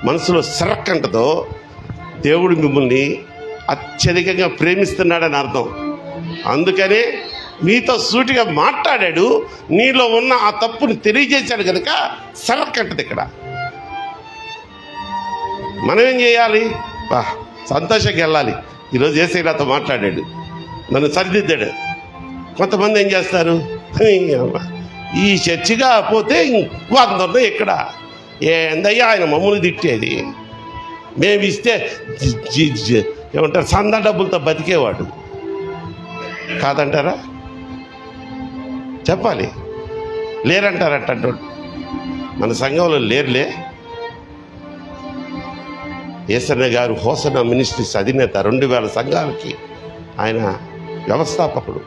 మనసులో సరక్కంటదో దేవుడు మిమ్మల్ని అత్యధికంగా ప్రేమిస్తున్నాడని అర్థం. అందుకనే నీతో సూటిగా మాట్లాడాడు, నీలో ఉన్న ఆ తప్పుని తెలియజేశాడు కనుక సరక్కంటది ఇక్కడ. మనం ఏం చేయాలి? సంతోషంగా వెళ్ళాలి. ఈరోజు యేసయ్య నాతో మాట్లాడాడు, నన్ను సరిదిద్దాడు. కొంతమంది ఏం చేస్తారు, ఈ చర్చిగా పోతే ఇంకొందరు ఇక్కడ ఏందయ్యా ఆయన మమ్మల్ని తిట్టేది, మేము ఇస్తే ఏమంటారు సందా డబ్బులతో బతికేవాడు కాదంటారా? చెప్పాలి. లేరంటారట. మన సంఘంలో లేరులే. యేసన్న గారు హోసన మినిస్ట్రీస్ అధినేత, 2000 సంఘాలకి ఆయన వ్యవస్థాపకుడు.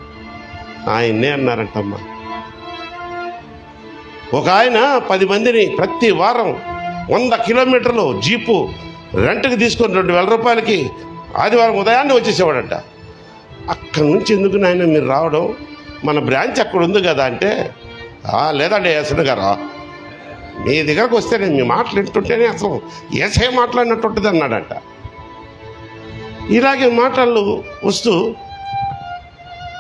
ఆయన్నే అన్నారంటమ్మా. ఒక ఆయన 10 మందిని ప్రతి వారం 100 కిలోమీటర్లు జీపు రెంట్కి తీసుకొని 2000 రూపాయలకి ఆదివారం ఉదయాన్నే వచ్చేసేవాడంట. అక్కడి నుంచి ఎందుకు నాయన మీరు రావడం, మన బ్రాంచ్ అక్కడ ఉంది కదా అంటే, లేదండి యేసన్న గారు మీ దగ్గరకు వస్తే నేను మీ మాటలు వింటుంటేనే అసలు ఏసే మాట్లాడినట్టుంటుంది అన్నాడంట. ఇలాగే మాటలు వస్తూ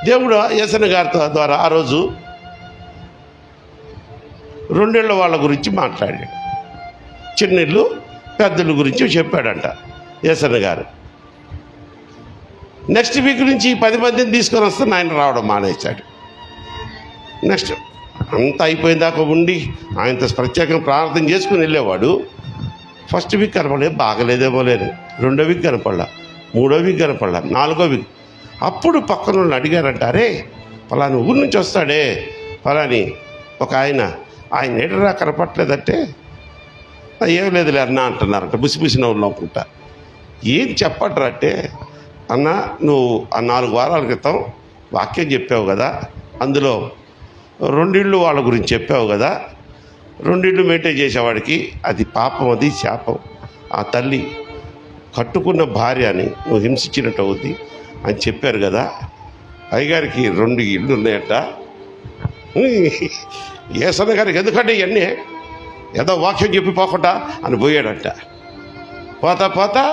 దేవుడు యేసన్న గారి ద్వారా ఆ రోజు 2 ఏళ్ల వాళ్ళ గురించి మాట్లాడాడు. చిన్నిళ్ళు పెద్దల గురించి చెప్పాడంట యేసన్న గారు. నెక్స్ట్ వీక్ నుంచి 10 మందిని తీసుకొని వస్తే ఆయన రావడం మానేశాడు. నెక్స్ట్ అంతా అయిపోయిన దాకా ఉండి ఆయనతో ప్రత్యేకంగా ప్రార్థన చేసుకుని వెళ్ళేవాడు. ఫస్ట్ వీక్ కనపడలేదు, బాగలేదేమో లేదు. 2వ వీక్ కనపడలా, 3వ వీక్ కనపడలా, 4వ వీక్. అప్పుడు పక్కన వాళ్ళు అడిగారంట, అరే పలాని ఊరి నుంచి వస్తాడే పలాని ఒక ఆయన ఎడరా కనపట్లేదంటే ఏం లేదులే అన్న అంటున్నారంట. బుసిబుసి నవ్వులు అనుకుంటా. ఏం చెప్పట్రా అంటే, అన్న నువ్వు ఆ 4 వారాల క్రితం వాక్యం చెప్పావు కదా, అందులో 2 ఇళ్ళు వాళ్ళ గురించి చెప్పావు కదా, 2 ఇళ్ళు మెయింటైన్ చేసేవాడికి అది పాపం, అది శాపం. ఆ తల్లి కట్టుకున్న భార్యని నువ్వు హింసించినట్టు అవుద్ది అని చెప్పారు కదా. అయ్యగారికి 2 ఇళ్ళు ఉన్నాయట. యేసన్న గారికి ఎందుకంటే ఇవన్నీ ఏదో వాక్యం చెప్పిపోకుండా అని పోయాడట. పోతా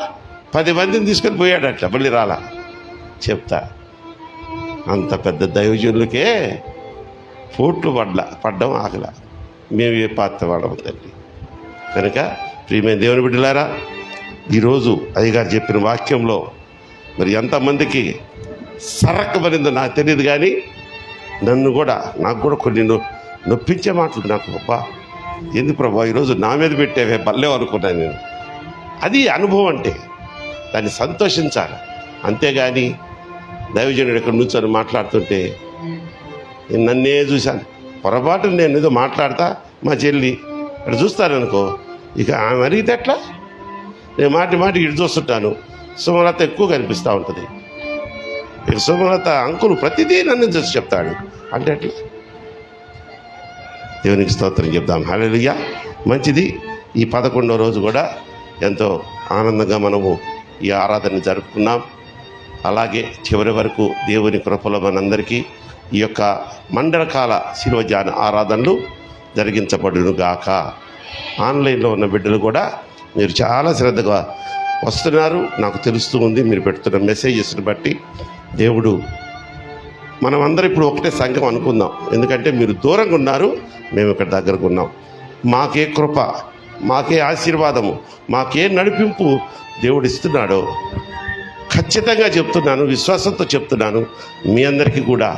10 మందిని తీసుకొని పోయాడట. మళ్ళీ రాలా. చెప్తా, అంత పెద్ద దైవజనులకే పోట్లు పడ్డం ఆగల. మేము ఏ పాత్ర వాడము తల్లి. కనుక ప్రియమైన దేవుని బిడ్డలారా, ఈరోజు అయ్యగారు చెప్పిన వాక్యంలో మరి ఎంతమందికి సరక్కమనిందో నాకు తెలియదు, కానీ నాకు కూడా కొన్ని నొప్పించే మాటలు నాకు అబ్బా ఎందుకు ప్రభా ఈరోజు నా మీద పెట్టేవే బల్లే అనుకున్నాను నేను. అది అనుభవం అంటే దాన్ని సంతోషించాలి. అంతేగాని దైవజనుడు ఇక్కడ నుంచొని మాట్లాడుతుంటే నేను నన్నే చూశాను. పొరపాటు నేను ఏదో మాట్లాడతా మా చెల్లి ఇక్కడ చూస్తాననుకో, ఇక ఆమె అడిగితే ఎట్లా? నేను మాటి ఇటు చూస్తుంటాను. సుమలత ఎక్కువ కనిపిస్తూ ఉంటుంది. ఇక సుమలత అంకులు ప్రతిదీ నన్ను చూసి చెప్తాడు అంటే ఎట్లా? దేవునికి స్తోత్రం చెప్దాం. హల్లెలూయా. మంచిది. ఈ 11వ రోజు కూడా ఎంతో ఆనందంగా మనము ఈ ఆరాధన జరుపుకున్నాం. అలాగే చివరి వరకు దేవుని కృపలో మనందరికీ ఈ యొక్క మండలకాల శిలువధ్యాన ఆరాధనలు జరిగించబడును గాక. ఆన్లైన్లో ఉన్న బిడ్డలు కూడా మీరు చాలా శ్రద్ధగా వస్తున్నారు, నాకు తెలుస్తూ ఉంది. మీరు పెడుతున్న మెసేజెస్ని బట్టి దేవుడు మనమందరం ఇప్పుడు ఒకటే సంఘం అనుకుందాం. ఎందుకంటే మీరు దూరంగా ఉన్నారు, మేము ఇక్కడ దగ్గరకు ఉన్నాం. మాకే కృప, మాకే ఆశీర్వాదము, మాకే నడిపింపు దేవుడు ఇస్తున్నాడో ఖచ్చితంగా చెప్తున్నాను, విశ్వాసంతో చెప్తున్నాను. మీ అందరికీ కూడా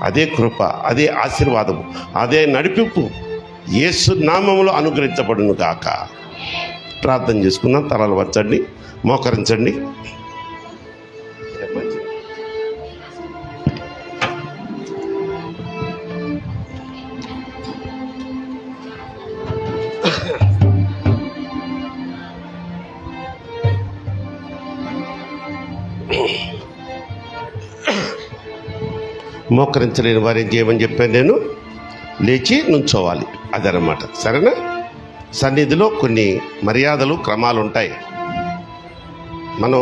అదే కృప, అదే ఆశీర్వాదము, అదే నడిపింపు యేసు నామములో అనుగ్రహించబడును గాక. ప్రార్థన చేసుకుందాం. తలలు వంచండి, మోకరించండి. మోకరించలేని వారు ఏం చేయమని చెప్పాను నేను? లేచి నుంచోవాలి, అదనమాట. సరేనా? సన్నిధిలో కొన్ని మర్యాదలు, క్రమాలు ఉంటాయి. మనం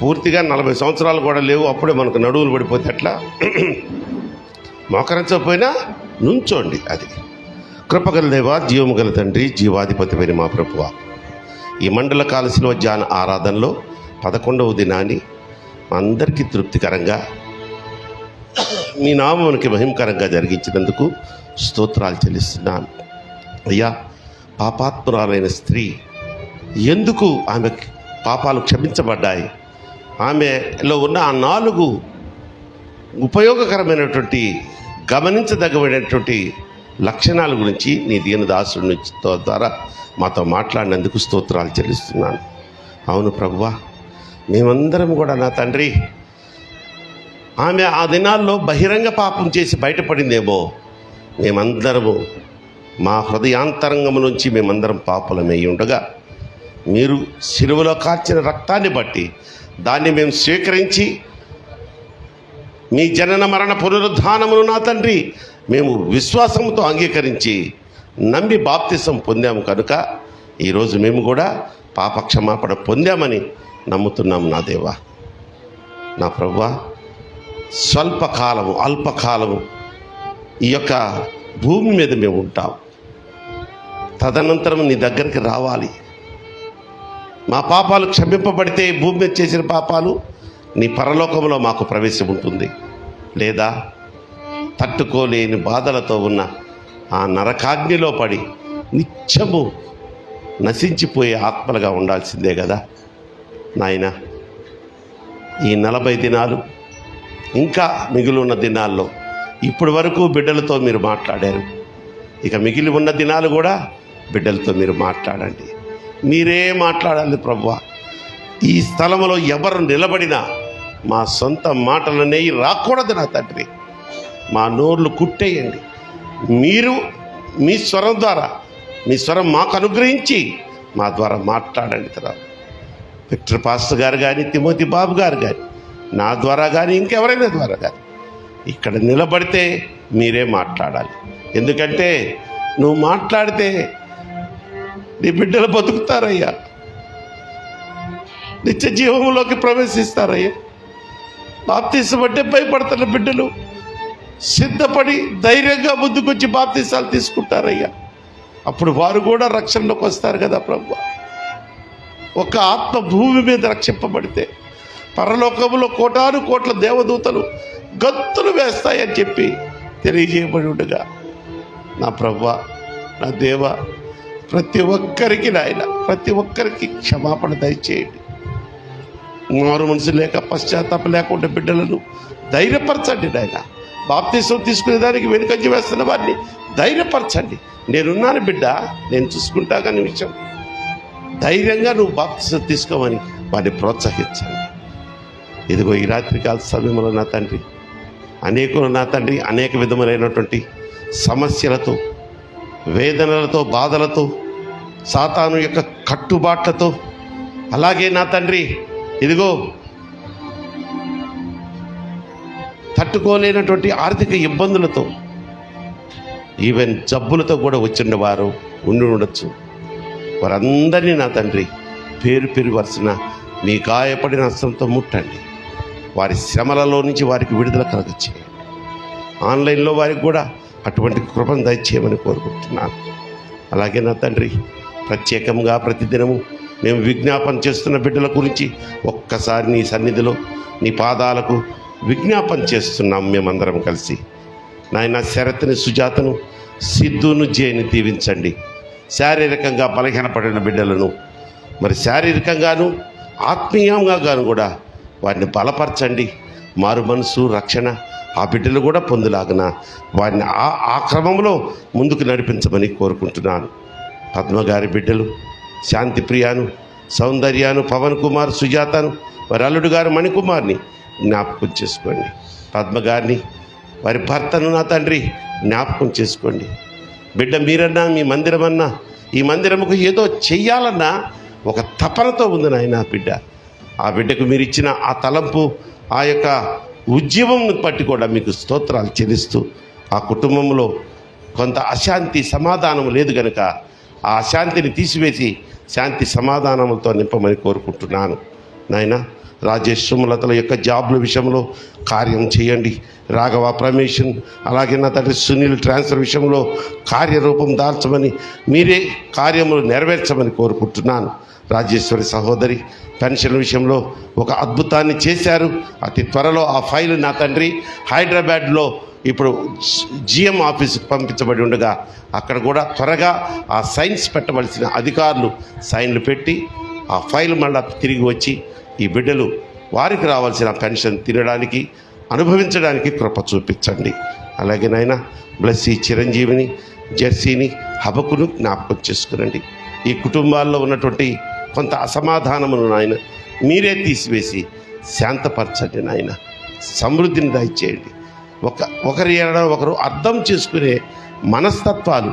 పూర్తిగా 40 సంవత్సరాలు కూడా లేవు, అప్పుడే మనకు నడువులు పడిపోతే ఎట్లా? మోకరించకపోయినా నుంచోండి. అది కృపగల దేవా, జీవము గల తండ్రి, జీవాధిపతిమైన మా ప్రభువా, ఈ మండల కాల శిలువధ్యాన ఆరాధనలో 11వ దినాన్ని అందరికీ తృప్తికరంగా మీ నామమునికి మహిమకరంగా జరిగించినందుకు స్తోత్రాలు చెల్లిస్తున్నాను. అయ్యా, పాపాత్మురాలైన స్త్రీ ఎందుకు ఆమె పాపాలు క్షమించబడ్డాయి? ఆమెలో ఉన్న ఆ 4 ఉపయోగకరమైనటువంటి గమనించదగ్గమైనటువంటి లక్షణాల గురించి నీ దీన దాసుడి ద్వారా మాతో మాట్లాడినందుకు స్తోత్రాలు చెల్లిస్తున్నాను. అవును ప్రభువా, మేమందరం కూడా నా తండ్రి, ఆమె ఆ దినాల్లో బహిరంగ పాపం చేసి బయటపడిందేమో. మేమందరము మా హృదయాంతరంగము నుంచి మేమందరం పాపలమై ఉండగా, మీరు సిలువలో కార్చిన రక్తాన్ని బట్టి దాన్ని మేము స్వీకరించి మీ జనన మరణ పునరుద్ధానమును నా తండ్రి మేము విశ్వాసంతో అంగీకరించి నమ్మి బాప్తిసం పొందాము. కనుక ఈరోజు మేము కూడా పాపక్షమాపణ పొందామని నమ్ముతున్నాము. నా దేవా, నా ప్రభువా, స్వల్పకాలము, అల్పకాలము ఈ యొక్క భూమి మీద మేము ఉంటాం. తదనంతరం నీ దగ్గరికి రావాలి. మా పాపాలు క్షమింపబడితే భూమి మీద చేసిన పాపాలు నీ పరలోకంలో మాకు ప్రవేశం ఉంటుంది. లేదా తట్టుకోలేని బాధలతో ఉన్న ఆ నరకాగ్నిలో పడి నిత్యము నశించిపోయే ఆత్మలుగా ఉండాల్సిందే కదా నాయన. ఈ 40 దినాలు ఇంకా మిగిలి ఉన్న దినాల్లో ఇప్పటి వరకు బిడ్డలతో మీరు మాట్లాడారు. ఇక మిగిలి ఉన్న దినాలు కూడా బిడ్డలతో మీరు మాట్లాడండి. మీరే మాట్లాడాలి ప్రభువా. ఈ స్థలంలో ఎవరు నిలబడినా మా సొంత మాటలనే రాకూడదు నా తండ్రి. మా నోర్లు కుట్టేయండి. మీరు మీ స్వరం ద్వారా, మీ స్వరం మాకు అనుగ్రహించి మా ద్వారా మాట్లాడండి. తర్వాత విక్టర్ పాస్టర్ గారు కానీ, తిమోతి బాబు గారు కానీ, నా ద్వారా కానీ, ఇంకెవరైనా ద్వారా కానీ ఇక్కడ నిలబడితే మీరే మాట్లాడాలి. ఎందుకంటే నువ్వు మాట్లాడితే నీ బిడ్డలు బతుకుతారయ్యా, నిత్య జీవంలోకి ప్రవేశిస్తారయ్యా. బాప్తీసం అంటే భయపడుతున్న బిడ్డలు సిద్ధపడి ధైర్యంగా ముందుకొచ్చి బాప్తీసాలు తీసుకుంటారయ్యా. అప్పుడు వారు కూడా రక్షణలోకి వస్తారు కదా ప్రభు. ఒక ఆత్మ భూమి మీద రక్షింపబడితే పరలోకంలో కోటాను కోట్ల దేవదూతలు గంతులు వేస్తాయని చెప్పి తెలియజేయబడి ఉండగా నా ప్రభువా, నా దేవ, ప్రతి ఒక్కరికి నాయన, ప్రతి ఒక్కరికి క్షమాపణ దయచేయండి. మారు మనసు లేక పశ్చాత్తాపం లేకుండా బిడ్డలను ధైర్యపరచండి నాయన. బాప్తీసం తీసుకునే దానికి వెనుకంజ వేస్తున్న వారిని ధైర్యపరచండి. నేనున్నాను బిడ్డ, నేను చూసుకుంటా కానీ విషయం ధైర్యంగా నువ్వు బాప్తీసం తీసుకోమని వారిని ప్రోత్సహించండి. ఇదిగో ఈ రాత్రికాల సమయంలో నా తండ్రి, అనేకులు నా తండ్రి అనేక విధములైనటువంటి సమస్యలతో, వేదనలతో, బాధలతో, సాతాను యొక్క కట్టుబాట్లతో, అలాగే నా తండ్రి ఇదిగో తట్టుకోలేనటువంటి ఆర్థిక ఇబ్బందులతో, ఈవెన్ జబ్బులతో కూడా వచ్చిన వారు ఉండి ఉండొచ్చు. వారందరినీ నా తండ్రి పేరు పేరు వరుసన మీ గాయపడిన హస్తంతో ముట్టండి. వారి శ్రమలలో నుంచి వారికి విడుదల కలగచేయండి. ఆన్లైన్లో వారికి కూడా అటువంటి కృపను దయచేయమని కోరుకుంటున్నాను. అలాగే నా తండ్రి ప్రత్యేకంగా ప్రతిదినము మేము విజ్ఞాపన చేస్తున్న బిడ్డల గురించి ఒక్కసారి నీ సన్నిధిలో, నీ పాదాలకు విజ్ఞాపన చేస్తున్నాం మేమందరం కలిసి. నాయన శరత్ని, సుజాతను, సిద్ధును, జయని దీవించండి. శారీరకంగా బలహీనపడిన బిడ్డలను మరి శారీరకంగాను ఆత్మీయంగాను కూడా వారిని బలపరచండి. మారు మనసు, రక్షణ ఆ బిడ్డలు కూడా పొందులాగన వారిని ఆ క్రమంలో ముందుకు నడిపించమని కోరుకుంటున్నాను. పద్మగారి బిడ్డలు శాంతి ప్రియాను, సౌందర్యాను, పవన్ కుమార్, సుజాతను, వారి అల్లుడు గారు మణికుమార్ని జ్ఞాపకం చేసుకోండి. పద్మగారిని, వారి భర్తను నా తండ్రి జ్ఞాపకం చేసుకోండి. బిడ్డ మీరన్నా, మీ మందిరమన్నా, ఈ మందిరముకు ఏదో చెయ్యాలన్నా ఒక తపనతో ఉంది నాయన బిడ్డ. ఆ బిడ్డకు మీరు ఇచ్చిన ఆ తలంపు, ఆ యొక్క ఉద్యమం బట్టి కూడా మీకు స్తోత్రాలు చెల్లిస్తూ, ఆ కుటుంబంలో కొంత అశాంతి, సమాధానం లేదు కనుక ఆ అశాంతిని తీసివేసి శాంతి సమాధానములతో నింపమని కోరుకుంటున్నాను. నాయన రాజేష్, సుమలతల యొక్క జాబ్ల విషయంలో కార్యం చేయండి. రాఘవ, ప్రమేషన్, అలాగే నా తండ్రి సునీల్ ట్రాన్స్ఫర్ విషయంలో కార్యరూపం దాల్చమని, మీరే కార్యములు నెరవేర్చమని కోరుకుంటున్నాను. రాజేశ్వరి సహోదరి పెన్షన్ విషయంలో ఒక అద్భుతాన్ని చేశారు. అతి త్వరలో ఆ ఫైల్ నా తండ్రి హైదరాబాద్లో ఇప్పుడు జిఎం ఆఫీసుకు పంపించబడి ఉండగా అక్కడ కూడా త్వరగా ఆ సైన్స్ పెట్టవలసిన అధికారులు సైన్లు పెట్టి ఆ ఫైల్ మళ్ళా తిరిగి వచ్చి ఈ బిడ్డలు వారికి రావాల్సిన పెన్షన్ తినడానికి, అనుభవించడానికి కృప చూపించండి. అలాగే నాయన బ్లెస్సీ, చిరంజీవిని, జెర్సీని, హబకును జ్ఞాపకం చేసుకునండి. ఈ కుటుంబాల్లో ఉన్నటువంటి కొంత అసమాధానమును నాయన మీరే తీసివేసి శాంతపరచండి నాయన. సమృద్ధిని దయచేయండి. ఒకరి ఒకరు అర్థం చేసుకునే మనస్తత్వాలు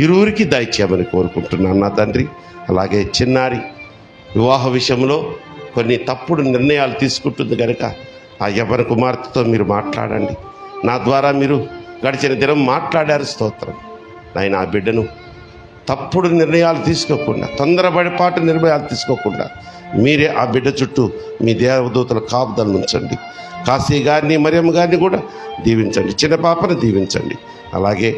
ఇరువురికి దయచేయమని కోరుకుంటున్నాను నా తండ్రి. అలాగే చిన్నారి వివాహ విషయంలో కొన్ని తప్పుడు నిర్ణయాలు తీసుకుంటుంది కనుక ఆ యవ్వన కుమార్తెతో మీరు మాట్లాడండి. నా ద్వారా మీరు గడిచిన దినం మాట్లాడారు, స్తోత్రం. నాయన ఆ బిడ్డను తప్పుడు నిర్ణయాలు తీసుకోకుండా, తొందరపడిపాటు నిర్ణయాలు తీసుకోకుండా మీరే ఆ బిడ్డ చుట్టూ మీ దేవదూతల కాపుదలను ఉంచండి. కాశీ గారిని, మరియమ్మ గారిని కూడా దీవించండి. చిన్న పాపను దీవించండి. అలాగే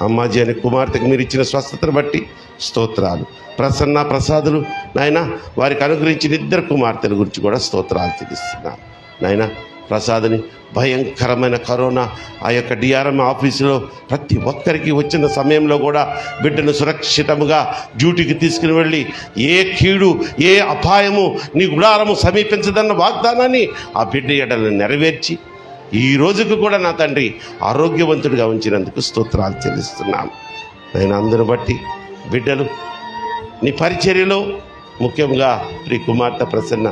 అమ్మాజీ అనే కుమార్తెకు మీరు ఇచ్చిన స్వస్థతను బట్టి స్తోత్రాలు. ప్రసన్న ప్రసాదులు నాయన వారికి అనుగ్రహించిన 2 కుమార్తెల గురించి కూడా స్తోత్రాలు చెల్లిస్తున్నాను. నాయన ప్రసాద్ని భయంకరమైన కరోనా ఆ యొక్క డిఆర్ఎం ఆఫీసులో ప్రతి ఒక్కరికి వచ్చిన సమయంలో కూడా బిడ్డను సురక్షితముగా డ్యూటీకి తీసుకుని వెళ్ళి ఏ కీడు ఏ అపాయము నీ గుడారము సమీపించదన్న వాగ్దానాన్ని ఆ బిడ్డ ఎడలను నెరవేర్చి ఈ రోజుకు కూడా నా తండ్రి ఆరోగ్యవంతుడిగా ఉంచినందుకు స్తోత్రాలు చెల్లిస్తున్నాను. నేను అందును బట్టి బిడ్డలు నీ పరిచర్యలో ముఖ్యంగా ప్రియ కుమార్తె ప్రసన్న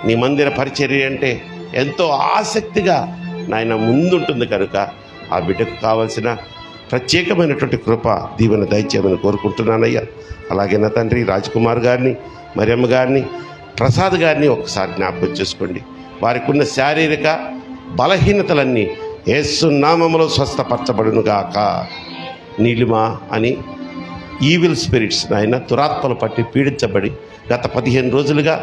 నీ మందిర పరిచర్య అంటే ఎంతో ఆసక్తిగా నాయన ముందుంటుంది కనుక ఆ బిడ్డకు కావాల్సిన ప్రత్యేకమైనటువంటి కృప దీవెన దయచేయమని కోరుకుంటున్నానయ్యా. అలాగే నా తండ్రి రాజ్కుమార్ గారిని, మరియమ్మ గారిని, ప్రసాద్ గారిని ఒకసారి జ్ఞాపకం చేసుకోండి. వారికి ఉన్న శారీరక బలహీనతలన్నీ యేసు నామములో స్వస్థపరచబడునుగాక. నీలిమ అని ఈవిల్ స్పిరిట్స్ నాయన దురాత్మలు పట్టి పీడించబడి గత 15 రోజులుగా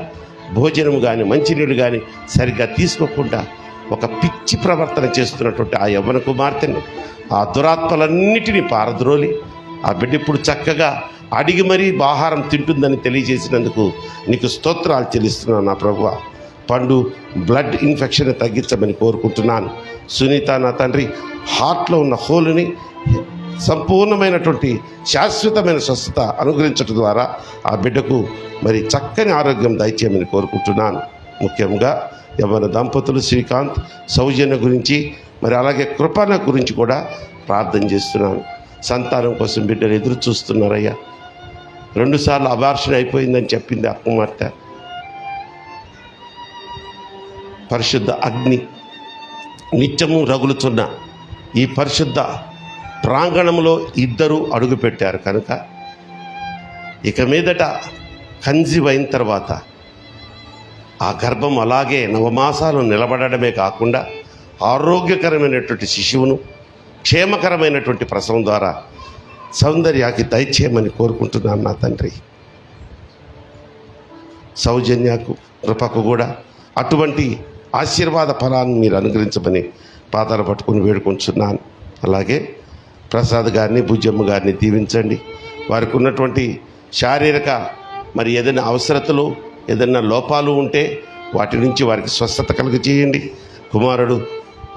భోజనం కానీ మంచినీళ్ళు కానీ సరిగ్గా తీసుకోకుండా ఒక పిచ్చి ప్రవర్తన చేస్తున్నటువంటి ఆ యవ్వన కుమార్తెని ఆ దురాత్మలన్నిటినీ పారద్రోలి ఆ బిడ్డ ఇప్పుడు చక్కగా అడిగి మరీ ఆహారం తింటుందని తెలియజేసినందుకు నీకు స్తోత్రాలు చెల్లిస్తున్నాను నా ప్రభువ. పండు బ్లడ్ ఇన్ఫెక్షన్ తగ్గించమని కోరుకుంటున్నాను. సునీత నా తండ్రి హార్ట్లో ఉన్న హోలుని సంపూర్ణమైనటువంటి శాశ్వతమైన స్వస్థత అనుగ్రహించడం ద్వారా ఆ బిడ్డకు మరి చక్కని ఆరోగ్యం దయచేయమని కోరుకుంటున్నాను. ముఖ్యంగా యవ్వన దంపతులు శ్రీకాంత్ సౌజన్య గురించి మరి అలాగే కృపణ గురించి కూడా ప్రార్థన చేస్తున్నాను. సంతానం కోసం బిడ్డలు ఎదురు చూస్తున్నారయ్యా. 2 సార్లు అబార్షన్ అయిపోయిందని చెప్పింది ఆ కుమార్తె. పరిశుద్ధ అగ్ని నిత్యము రగులుతున్న ఈ పరిశుద్ధ ప్రాంగణంలో 2 అడుగు పెట్టారు కనుక ఇక మీదట కన్సీవ్ అయిన తర్వాత ఆ గర్భం అలాగే 9 మాసాలు నిలబడమే కాకుండా ఆరోగ్యకరమైనటువంటి శిశువును క్షేమకరమైనటువంటి ప్రసవం ద్వారా సౌందర్యాకి దయచేయమని కోరుకుంటున్నాను నా తండ్రి. సౌజన్యకు కృపకు కూడా అటువంటి ఆశీర్వాద ఫలాన్ని మీరు అనుగ్రహించమని పాదాలు పట్టుకుని వేడుకుంటున్నాను. అలాగే ప్రసాద్ గారిని బుజ్జమ్మ గారిని దీవించండి. వారికి ఉన్నటువంటి శారీరక మరి ఏదైనా అవసరతలు ఏదైనా లోపాలు ఉంటే వాటి నుంచి వారికి స్వస్థత కలుగజేయండి. కుమారుడు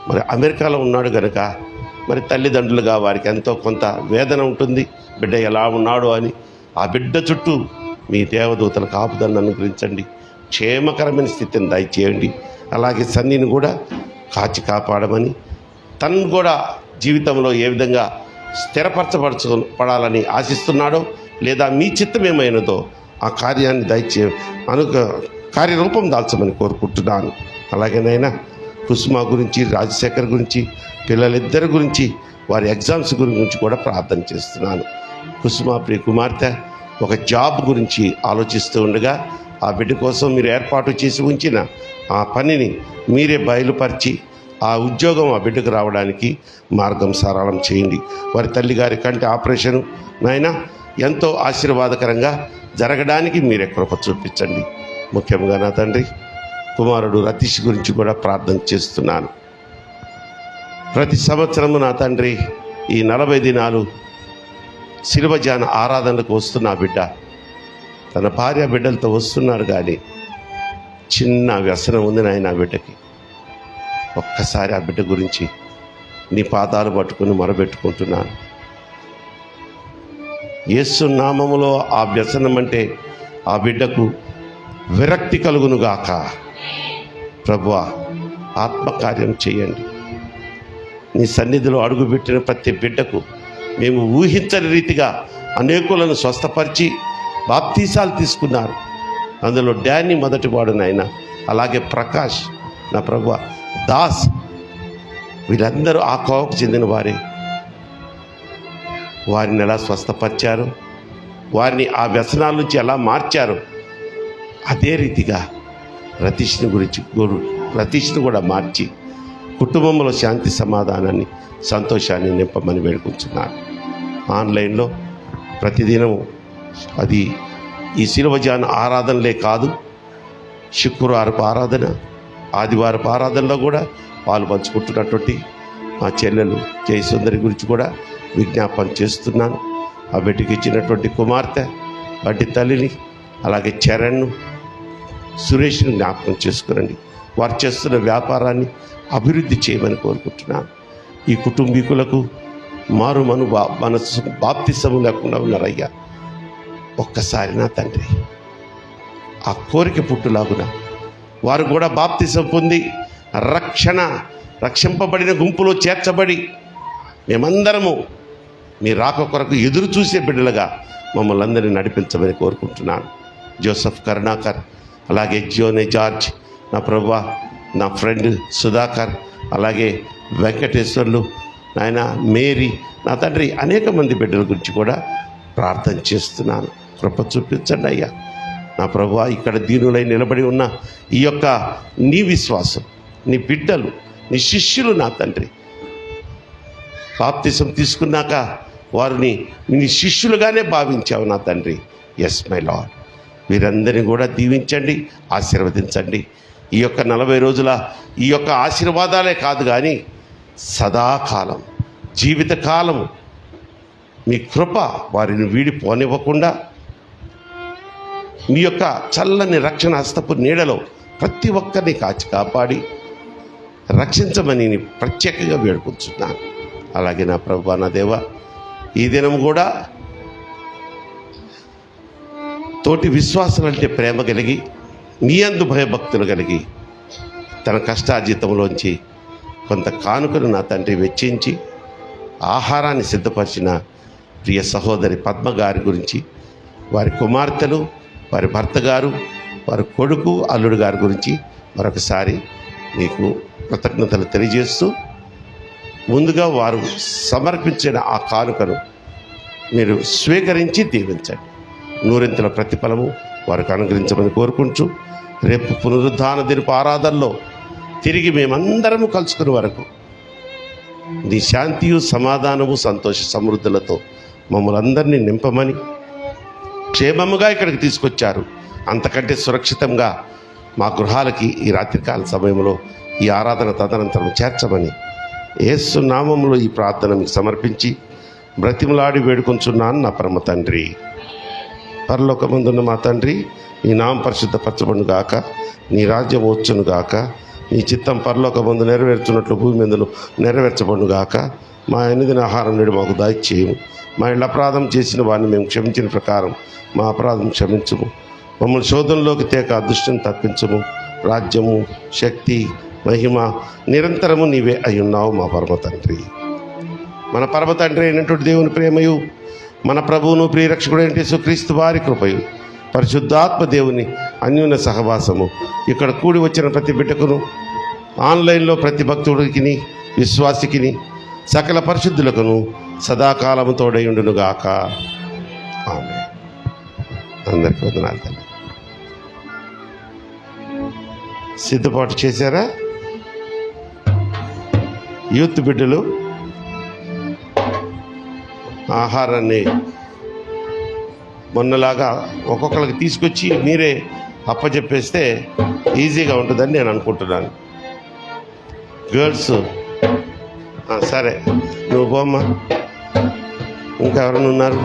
మరి అమెరికాలో ఉన్నాడు కనుక మరి తల్లిదండ్రులుగా వారికి ఎంతో కొంత వేదన ఉంటుంది. బిడ్డ ఎలా ఉన్నాడు అని ఆ బిడ్డ చుట్టూ మీ దేవదూతల కాపుదలను అనుగ్రహించండి. క్షేమకరమైన స్థితిని దయచేయండి. అలాగే సన్నిని కూడా కాచి కాపాడమని తను కూడా జీవితంలో ఏ విధంగా స్థిరపరచబడాలని ఆశిస్తున్నాడో లేదా మీ చిత్తం ఏమైనదో ఆ కార్యాన్ని దయచే కార్యరూపం దాల్చమని కోరుకుంటున్నాను. అలాగేనైనా కుసుమ గురించి రాజశేఖర్ గురించి పిల్లలిద్దరి గురించి వారి ఎగ్జామ్స్ గురించి కూడా ప్రార్థన చేస్తున్నాను. కుసుమ ప్రియ కుమార్తె ఒక జాబ్ గురించి ఆలోచిస్తూ ఉండగా ఆ బిడ్డ కోసం మీరు ఏర్పాటు చేసి ఉంచిన ఆ పనిని మీరే బయలుపరిచి ఆ ఉద్యోగం ఆ బిడ్డకు రావడానికి మార్గం సరళం చేయండి. వారి తల్లిగారి కంటి ఆపరేషను నాయన ఎంతో ఆశీర్వాదకరంగా జరగడానికి మీరే కృప చూపించండి. ముఖ్యంగా నా తండ్రి కుమారుడు రతీష్ గురించి కూడా ప్రార్థన చేస్తున్నాను. ప్రతి సంవత్సరము నా తండ్రి ఈ 40 దినాలు శిలువజాన ఆరాధనలకు వస్తున్న ఆ బిడ్డ తన భార్య బిడ్డలతో వస్తున్నాడు. కానీ చిన్న వ్యసనం ఉంది నాయన ఆ బిడ్డకి. ఒక్కసారి ఆ బిడ్డ గురించి నీ పాదాలు పట్టుకుని మొరబెట్టుకుంటున్నాను. యేసు నామములో ఆ వ్యసనం అంటే ఆ బిడ్డకు విరక్తి కలుగునుగాక. ప్రభువా ఆత్మకార్యం చేయండి. నీ సన్నిధిలో అడుగుపెట్టిన ప్రతి బిడ్డకు మేము ఊహించని రీతిగా అనేకులను స్వస్థపరిచి బాప్తీసాలు తీసుకున్నారు. అందులో డానీ మొదటివాడు నాయన, అలాగే ప్రకాష్ నా ప్రభువా, దాస్, వీరందరూ ఆ కోవకు చెందిన వారే. వారిని ఎలా స్వస్థపరిచారు, వారిని ఆ వ్యసనాల నుంచి ఎలా మార్చారు, అదే రీతిగా రతీష్ను కూడా మార్చి కుటుంబంలో శాంతి సమాధానాన్ని సంతోషాన్ని నింపమని వేడుకుంటున్నాను. ఆన్లైన్లో ప్రతిదినము అది ఈ శిలువజాన ఆరాధనలే కాదు, శుక్రవారపు ఆరాధన, ఆదివారపు ఆరాధనలో కూడా పాలు పంచుకుంటున్నటువంటి మా చెల్లెలు జయసుందరి గురించి కూడా విజ్ఞాపన చేస్తున్నాను. ఆ బిడ్డకి ఇచ్చినటువంటి కుమార్తె బడ్డి తల్లిని, అలాగే చరణ్ను, సురేష్ను జ్ఞాపకం చేసుకురండి. వారు చేస్తున్న వ్యాపారాన్ని అభివృద్ధి చేయమని కోరుకుంటున్నాను. ఈ కుటుంబీకులకు మారు మనసు బాప్తిసము లేకుండా ఉన్నారయ్యా. ఒక్కసారి నా తండ్రి ఆ కోరిక పుట్టులాగున వారు కూడా బాప్తిసం పొంది రక్షింపబడిన గుంపులో చేర్చబడి మేమందరము మీ రాక కొరకు ఎదురు చూసే బిడ్డలుగా మమ్మల్ని అందరినీ నడిపించమని కోరుకుంటున్నాను. జోసెఫ్ కరుణాకర్, అలాగే జోనే జార్జ్, నా ప్రభువా, నా ఫ్రెండ్ సుధాకర్, అలాగే వెంకటేశ్వర్లు, నాయన మేరీ, నా తండ్రి అనేక మంది బిడ్డల గురించి కూడా ప్రార్థన చేస్తున్నాను. కృప చూపించండి అయ్యా. నా ప్రభువా, ఇక్కడ దీనులై నిలబడి ఉన్న ఈ యొక్క నీ విశ్వాసం, నీ బిడ్డలు, నీ శిష్యులు, నా తండ్రి బాప్తిసం తీసుకున్నాక వారిని నీ శిష్యులుగానే భావించావు నా తండ్రి. ఎస్ మై లార్డ్, వీరందరినీ కూడా దీవించండి, ఆశీర్వదించండి. ఈ యొక్క 40 రోజుల ఈ యొక్క ఆశీర్వాదాలే కాదు కానీ సదాకాలం, జీవితకాలం మీ కృప వారిని వీడిపోనివ్వకుండా మీ యొక్క చల్లని రక్షణ హస్తపు నీడలో ప్రతి ఒక్కరిని కాచి కాపాడి రక్షించమని ప్రత్యేకంగా వేడుకుంటున్నాను. అలాగే నా ప్రభువా, నా దేవా, ఈ దినం కూడా తోటి విశ్వాసాలంటే ప్రేమ కలిగి నీ యందు భయభక్తులు కలిగి తన కష్టార్జితంలోంచి కొంత కానుకను నా తండ్రి వెచ్చించి ఆహారాన్ని సిద్ధపరిచిన ప్రియ సహోదరి పద్మ గారి గురించి, వారి కుమార్తెలు, వారి భర్త గారు, వారి కొడుకు, అల్లుడు గారి గురించి మరొకసారి నీకు కృతజ్ఞతలు తెలియజేస్తూ, ముందుగా వారు సమర్పించిన ఆ కానుకను మీరు స్వీకరించి దీవించండి. నూరింతల ప్రతిఫలము వారికి అనుగ్రహించమని కోరుకుంటూ, రేపు పునరుద్ధాన దినపు ఆరాధనలో తిరిగి మేమందరము కలుసుకునే వరకు నీ శాంతియు, సమాధానము, సంతోష సమృద్ధులతో మమ్మల్ని అందరినీ నింపమని, క్షేమముగా ఇక్కడికి తీసుకొచ్చారు, అంతకంటే సురక్షితంగా మా గృహాలకి ఈ రాత్రికాల సమయంలో ఈ ఆరాధన తదనంతరం చేర్చమని యేసు నామములో ఈ ప్రార్థన మీకు సమర్పించి బ్రతిమలాడి వేడుకొంచున్నాను నా పరమ తండ్రి. పరలోకమందున్న మా తండ్రి, నీ నామం పరిశుద్ధపరచబడును గాక, నీ రాజ్యం వచ్చును గాక, నీ చిత్తం పరలోకమందు నెరవేర్చున్నట్లు భూమి మీదను నెరవేర్చబడును గాక. మా ఎనిదిన ఆహారం నేడు మాకు దయచేయము. మా ఇళ్ళ అపరాధం చేసిన వారిని మేము క్షమించిన ప్రకారం మా అపరాధం క్షమించుము. మమ్మల్ని శోధనలోకి తేక అదృష్టం తప్పించుము. రాజ్యము, శక్తి, మహిమ నిరంతరము నీవే అయ్యున్నావు మా పరమ తండ్రి. మన పరమ తండ్రి అయినటువంటి దేవుని ప్రేమయు, మన ప్రభువును ప్రియరక్షకుడైన యేసుక్రీస్తు వారి కృపయు, పరిశుద్ధాత్మ దేవుని అన్యోన్య సహవాసము ఇక్కడ కూడి వచ్చిన ప్రతి బిడ్డకును, ఆన్లైన్లో ప్రతి భక్తుడికి, విశ్వాసికిని, సకల పరిశుద్ధులకును సదాకాలము తోడయుండునుగాక. ఆమేన్. అందరికీ వందనాలు తల్లి. సిద్ధపాటు చేశారా? యూత్ బిడ్డలు ఆహారాన్ని మొన్నలాగా ఒక్కొక్కరికి తీసుకొచ్చి మీరే అప్పచెప్పేస్తే ఈజీగా ఉంటుందని నేను అనుకుంటున్నాను. గర్ల్స్ సరే, నువ్వు పోమ్మా. ఇంకా ఎవరైనా ఉన్నారు?